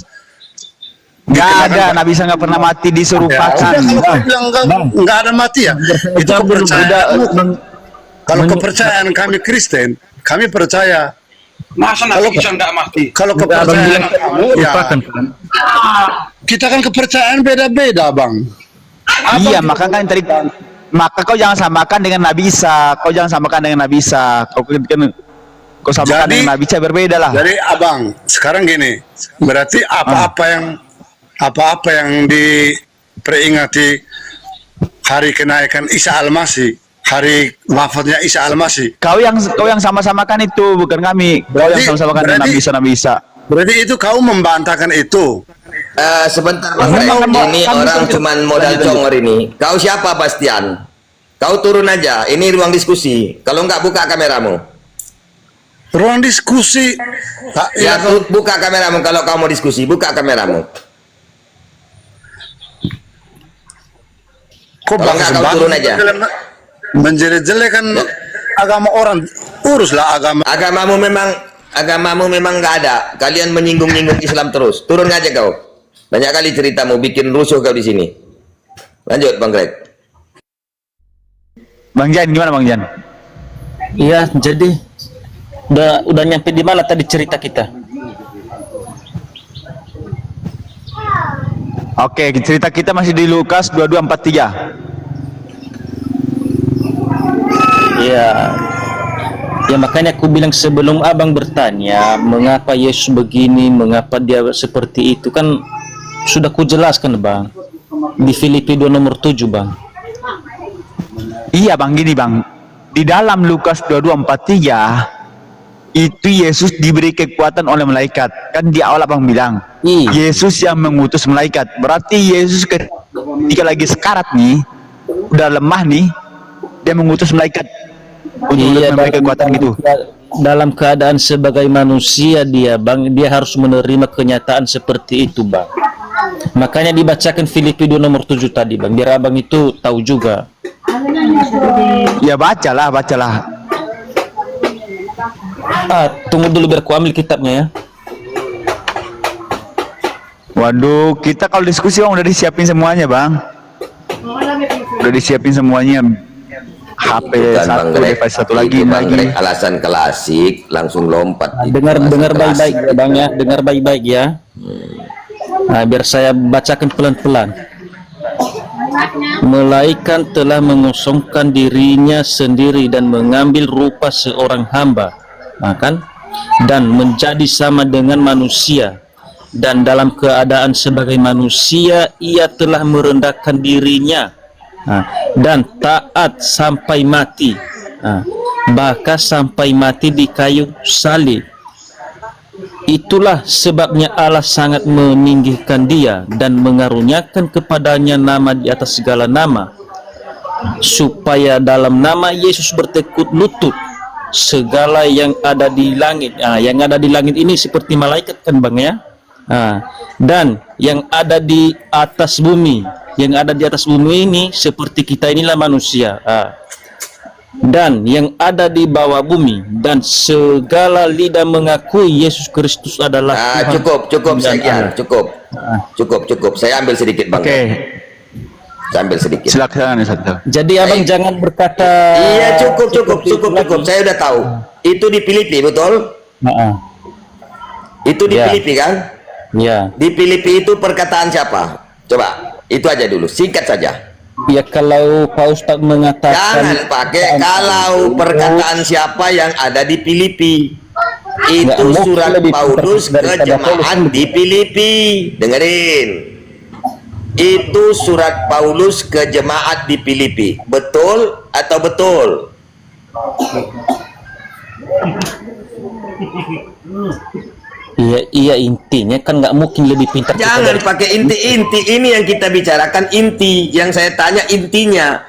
S2: Nggak ada,
S8: dikenakan-
S2: Nabi Isa nggak pernah mati
S8: Ya,
S2: diserupakan.
S8: udah, kalau kau bilang nggak ada mati ya, itu kepercayaan. Kalau kepercayaan kami Kristen, kami percaya.
S6: Masa Nabi Isa nggak mati?
S8: Kalau kepercayaan kamu, ya kita kan kepercayaan beda-beda, bang.
S2: Iya, maka kau jangan samakan dengan Nabi Isa. Kau jangan samakan dengan Nabi Isa. Kau samakan
S8: Jadi-
S2: dengan Nabi Isa berbeda lah.
S8: Jadi abang, sekarang gini, berarti apa-apa yang diperingati hari kenaikan Isa Al-Masih, hari wafatnya Isa Al-Masih,
S2: Kau yang sama-samakan itu, bukan kami. Kau yang
S8: Berarti-
S2: sama-samakan dengan
S8: berarti-
S2: Nabi Isa.
S8: berarti itu kau membantahkan itu.
S1: Sebentar Bang Greg, ini orang cuman modal congor ini. Kau siapa Bastian? Kau turun aja, ini ruang diskusi. Kalau nggak buka kameramu.
S8: Ruang diskusi.
S1: Ya, buka kameramu kalau kau mau diskusi, buka kameramu.
S8: Kok
S1: Kalau nggak, kau turun aja.
S8: Menjelek-jelekan agama orang, uruslah agama.
S1: Agamamu memang nggak ada. Kalian menyinggung-nyinggung Islam terus. Turun aja kau. Banyak kali ceritamu bikin rusuh kau di sini. Lanjut Bang Greg.
S2: Bang Jan, gimana Bang Jan?
S5: Iya, jadi udah nyampe di mana tadi cerita kita?
S2: Oke, cerita kita masih di Lukas 22:43.
S5: Iya. Ya makanya aku bilang sebelum abang bertanya mengapa Yesus begini, mengapa dia seperti itu, kan sudah kujelaskan bang di Filipi 2 nomor 7 bang.
S2: Iya Bang, gini Bang. Di dalam Lukas 22:43 itu Yesus diberi kekuatan oleh malaikat. Kan di awal Abang bilang,
S5: Iya.
S2: Yesus yang mengutus malaikat. Berarti Yesus ketika lagi sekarat nih, udah lemah nih, dia mengutus malaikat untuk memberi kekuatan gitu.
S5: Dalam keadaan sebagai manusia dia bang, dia harus menerima kenyataan seperti itu bang. Makanya dibacakan Filipi 2 nomor 7 tadi bang, biar abang itu tahu juga.
S2: Ya bacalah.
S5: Tunggu dulu biar ku ambil kitabnya ya.
S2: Waduh, kita kalau diskusi Bang udah disiapin semuanya Bang. Udah disiapin semuanya. HP
S1: Bukan,
S2: satu,
S1: Bang Greg.
S2: device satu lagi,
S1: Itu Bang
S2: lagi.
S1: Greg alasan klasik langsung lompat.
S5: Dengar
S1: Alasan
S5: dengar
S1: klasik.
S5: baik-baik ya Bang ya, dengar baik-baik ya. Nah, biar saya bacakan pelan-pelan. Melainkan telah mengosongkan dirinya sendiri dan mengambil rupa seorang hamba, nah, kan? Dan menjadi sama dengan manusia, dan dalam keadaan sebagai manusia ia telah merendahkan dirinya, nah, dan taat sampai mati, nah, bahkan sampai mati di kayu salib. Itulah sebabnya Allah sangat meninggikan dia dan mengaruniakan kepadanya nama di atas segala nama, supaya dalam nama Yesus bertekuk lutut segala yang ada di langit. Yang ada di langit ini seperti malaikat kan Bang ya. Dan yang ada di atas bumi, yang ada di atas bumi ini seperti kita inilah manusia. Dan yang ada di bawah bumi, dan segala lidah mengakui Yesus Kristus adalah Tuhan.
S1: Cukup
S5: dan
S1: sekian,
S5: Allah.
S1: cukup. Saya ambil sedikit Bang.
S2: Oke,
S1: Saya ambil sedikit.
S2: silakan Satu.
S5: Jadi abang jangan berkata.
S1: Iya, cukup. Saya udah tahu. Itu di Filipi, betul? Itu di
S5: Ya.
S1: Filipi kan?
S5: Ya,
S1: Di Filipi itu perkataan siapa? Coba, itu aja dulu, singkat saja.
S5: ya kalau Pak Ustadz mengatakan.
S1: Jangan pakai kalau perkataan siapa yang ada di Filipi. Itu
S5: Nggak,
S1: surat
S5: lebih
S1: Paulus ke
S5: daripada
S1: jemaat
S5: Paulus.
S1: di Filipi. Dengerin. Itu surat Paulus ke jemaat di Filipi. Betul atau betul?
S5: Iya intinya kan nggak mungkin lebih pintar. kita
S1: Jangan
S5: dari-
S1: pakai inti-inti. Ini yang kita bicarakan inti. Yang saya tanya intinya.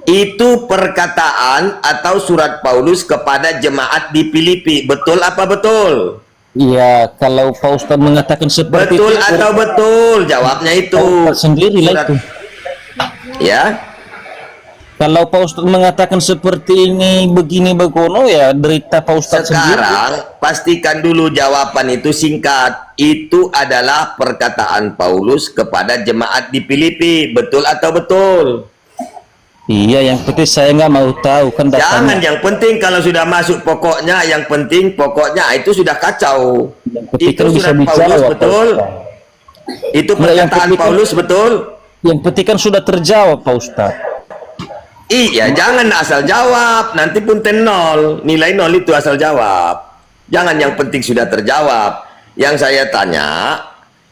S1: Itu perkataan atau surat Paulus kepada jemaat di Filipi. Betul apa betul?
S5: Iya, kalau Pak Ustadz mengatakan seperti
S1: Betul
S5: itu,
S1: atau betul? Jawabnya itu.
S5: Pak Ustadz sendiri lah
S1: Surat-
S5: itu.
S1: Ya.
S5: Kalau Pak Ustadz mengatakan seperti ini, begini, begono, ya derita Pak Ustadz sendiri.
S1: Sekarang pastikan dulu jawaban itu singkat. Itu adalah perkataan Paulus kepada jemaat di Filipi. Betul atau betul?
S5: Iya, yang penting saya nggak mau tahu kan
S1: Jangan,
S5: datanya.
S1: yang penting kalau sudah masuk pokoknya, yang penting pokoknya itu sudah kacau.
S5: Yang penting
S1: Itu
S5: kan bisa
S1: surat
S5: bicara,
S1: Paulus,
S5: Pak
S1: betul?
S5: Ustadz.
S1: Itu
S5: Nggak, yang
S1: perkataan
S5: penting kan-
S1: Paulus, betul?
S5: Yang penting kan sudah terjawab Pak Ustadz.
S1: Iya, jangan asal jawab, nanti punten 0, nilai 0 itu asal jawab. Jangan, yang penting sudah terjawab. Yang saya tanya,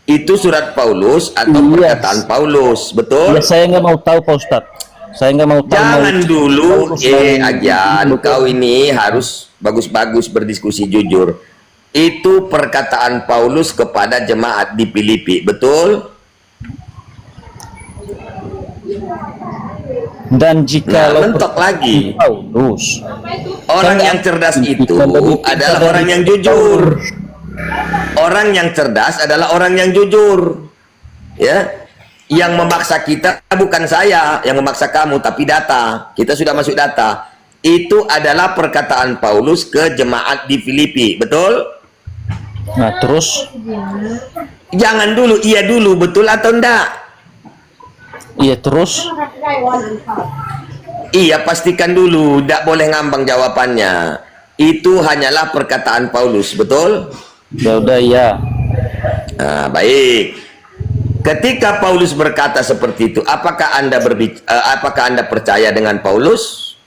S1: itu surat Paulus atau
S5: Iya.
S1: perkataan Paulus, betul?
S5: Ya saya nggak mau tahu Pak Ustadz. Saya nggak mau tahu.
S1: Jangan
S5: mau-
S1: dulu,
S5: Paulus dan-
S1: Agian, kau ini harus bagus-bagus berdiskusi jujur. Itu perkataan Paulus kepada jemaat di Filipi, betul?
S5: Dan jika
S1: Nah, mentok lagi.
S5: Paulus,
S1: Orang yang cerdas itu adalah orang yang jujur. Orang yang cerdas adalah orang yang jujur. Ya. Yang memaksa kita bukan saya, yang memaksa kamu, tapi data. Kita sudah masuk data. Itu adalah perkataan Paulus ke jemaat di Filipi, betul?
S5: nah terus,
S1: Jangan dulu, iya dulu, betul atau enggak?
S5: iya terus,
S1: Iya, pastikan dulu, tidak boleh ngambang jawabannya. Itu hanyalah perkataan Paulus, betul?
S5: ya udah ya.
S1: Nah, baik. Ketika Paulus berkata seperti itu, apakah Anda percaya dengan Paulus?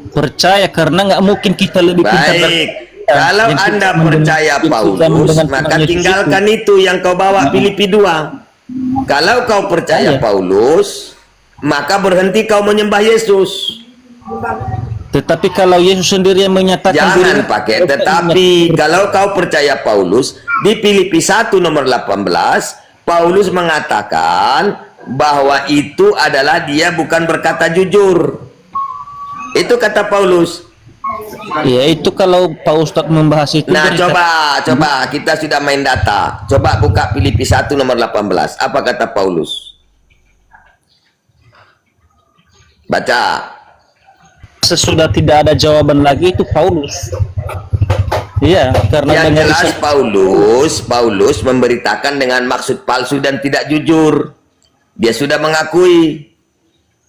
S5: Percaya karena nggak mungkin kita lebih pintar dari-
S1: Baik. Kalau
S5: Yang
S1: Anda
S5: kita
S1: percaya
S5: mendengar-
S1: Paulus,
S5: dengan
S1: maka
S5: Tuhan Yesus
S1: tinggalkan itu yang kau bawa Filipi 2. Kalau kau percaya
S5: Iya.
S1: Paulus, maka berhenti kau menyembah Yesus.
S5: Tetapi kalau Yesus sendiri yang menyatakan
S1: Jangan
S5: dirinya-
S1: pakai tetapi. Kalau kau percaya Paulus, di Filipi 1 nomor 18, Paulus mengatakan bahwa itu adalah dia bukan berkata jujur. Itu kata Paulus.
S5: Ya itu kalau Pak Ustadz membahas itu.
S1: Nah,
S5: jadi-
S1: coba kita sudah main data. Coba buka Filipi 1 nomor 18. Apa kata Paulus? Baca.
S5: Sesudah tidak ada jawaban lagi itu Paulus. Iya, karena
S1: Yang
S5: dengan
S1: jelas Paulus memberitakan dengan maksud palsu dan tidak jujur. Dia sudah mengakui.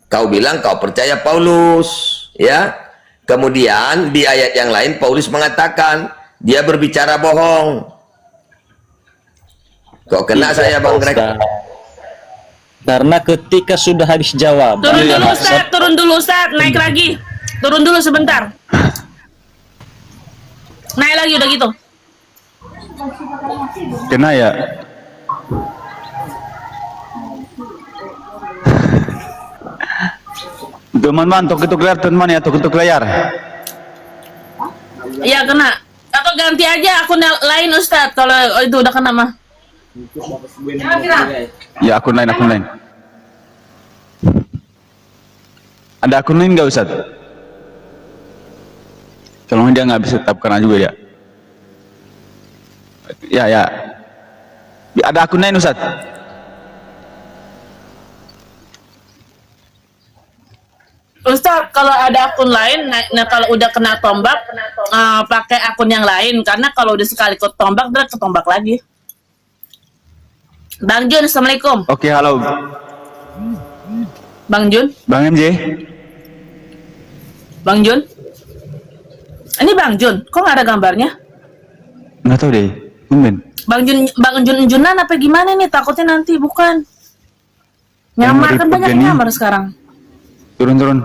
S1: Kau bilang kau percaya Paulus, ya. Kemudian di ayat yang lain Paulus mengatakan dia berbicara bohong. Kok kena saya Bang Greg?
S5: Ustaz. Karena ketika sudah habis jawab,
S3: Turun dulu Ustaz, naik lagi. Turun dulu sebentar. Naik lagi udah gitu.
S2: Kena ya. Teman-teman, tok layar teman ya, tok layar.
S3: Iya kena. Atau ganti aja akun lain Ustaz kalau itu udah kena mah.
S2: Ya, akun lain. Ada akun lain nggak Ustaz? Kalau dia nggak bisa tetapkan juga ya. Ya. Ada akun lain Ustaz?
S3: Ustaz, kalau ada akun lain, nah kalau udah kena tombak, pakai akun yang lain. Karena kalau udah sekali ketombak, udah ketombak lagi. Bang Jun, Assalamualaikum.
S2: Oke, halo.
S3: Bang Jun,
S2: Bang MJ.
S3: Bang Jun. Ini Bang Jun, kok nggak ada gambarnya?
S2: Nggak tahu deh. Tumben.
S3: Bang Junan apa gimana nih? Takutnya nanti bukan. Nyamar kan banyak yang nyamar sekarang.
S2: Turun.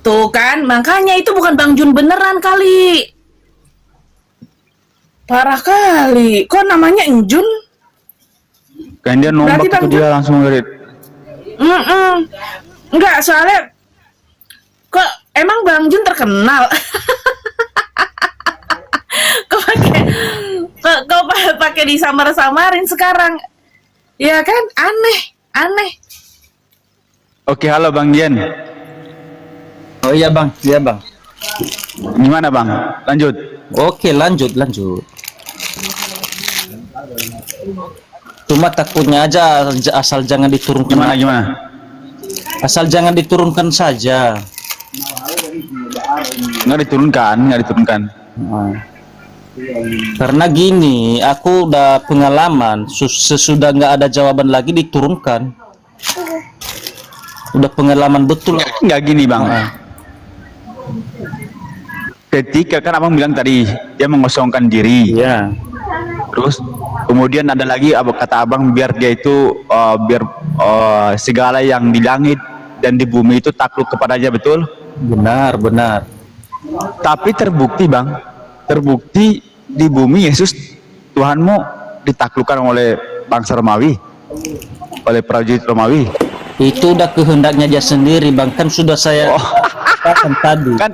S3: Tuh kan, makanya itu bukan Bang Jun beneran kali. Parah kali. Kok namanya Enjun?
S2: Kan dia nombak
S3: Berarti
S2: itu
S3: Bang
S2: dia langsung ngerit.
S3: Enggak, soalnya kok emang Bang Jun terkenal. Kok pakai disamar-samarin sekarang. Ya kan, aneh.
S2: Oke, halo Bang Dian.
S5: oh iya bang,
S2: Gimana Bang? Lanjut.
S5: Oke lanjut. Cuma takutnya aja asal jangan diturunkan.
S2: Gimana?
S5: Asal jangan diturunkan saja.
S2: Nggak diturunkan.
S5: Karena gini, aku udah pengalaman sesudah nggak ada jawaban lagi diturunkan. Udah pengalaman betul.
S2: Nggak gini Bang. Ketika kan abang bilang tadi dia mengosongkan diri.
S5: Iya.
S2: Terus kemudian ada lagi kata abang biar dia itu segala yang di langit dan di bumi itu takluk kepadanya, betul?
S5: Benar.
S2: Tapi terbukti Bang, di bumi Yesus Tuhanmu ditaklukkan oleh bangsa Romawi, oleh prajurit Romawi.
S5: Itu udah kehendaknya dia sendiri bang, kan sudah saya katakan tadi.
S2: Kan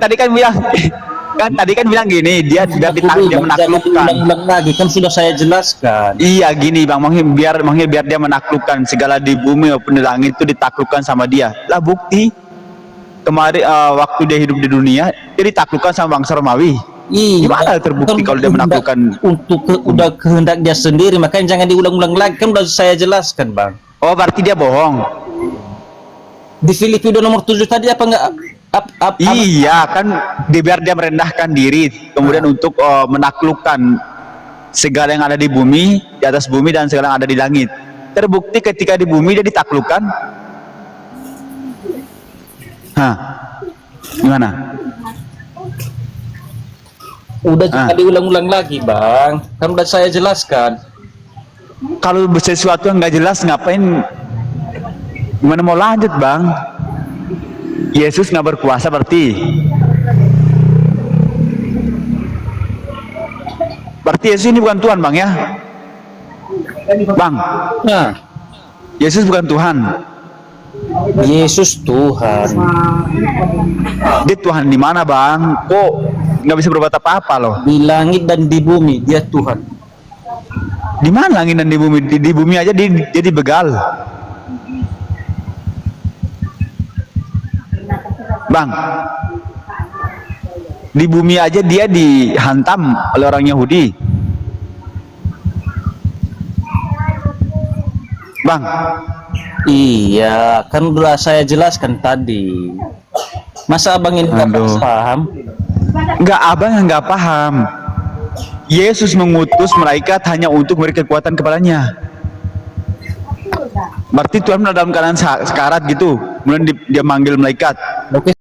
S2: tadi kan bilang gini, dia sudah dia menaklukkan.
S5: Ulang lagi, kan sudah saya jelaskan.
S2: Iya gini Bang, biar dia menaklukkan segala di bumi maupun di langit itu ditaklukkan sama dia. Lah bukti kemarin waktu dia hidup di dunia dia ditaklukkan sama bangsa Romawi.
S5: Iya,
S2: gimana terbukti kalau dia menaklukkan?
S5: Udah kehendak dia sendiri, makanya jangan diulang-ulang lagi, kan udah saya jelaskan bang.
S2: Oh berarti dia bohong.
S5: Di Filipi nomor 7 tadi apa enggak?
S2: Iya kan, biar dia merendahkan diri, kemudian untuk menaklukkan segala yang ada di bumi, di atas bumi dan segala yang ada di langit. Terbukti ketika di bumi dia ditaklukkan. Gimana?
S5: Udah jangan diulang-ulang lagi bang, kan udah saya jelaskan.
S2: Kalau sesuatu yang nggak jelas ngapain? Gimana mau lanjut Bang? Yesus nggak berkuasa berarti Yesus ini bukan Tuhan Bang ya? Bang, Yesus bukan Tuhan.
S5: Yesus Tuhan.
S2: Dia Tuhan di mana Bang? Kok nggak bisa berbuat apa-apa loh?
S5: Di langit dan di bumi dia Tuhan.
S2: Di mana langit dan di bumi? Di bumi aja dia dibegal. Bang, di bumi aja dia dihantam oleh orang Yahudi. Bang,
S5: Iya, kan udah saya jelaskan tadi. Masa abang ini nggak paham?
S2: nggak abang yang nggak paham. Yesus mengutus malaikat hanya untuk memberi kekuatan kepadanya. Berarti Tuhan dalam keadaan sekarat gitu, kemudian dia manggil malaikat.
S5: Oke.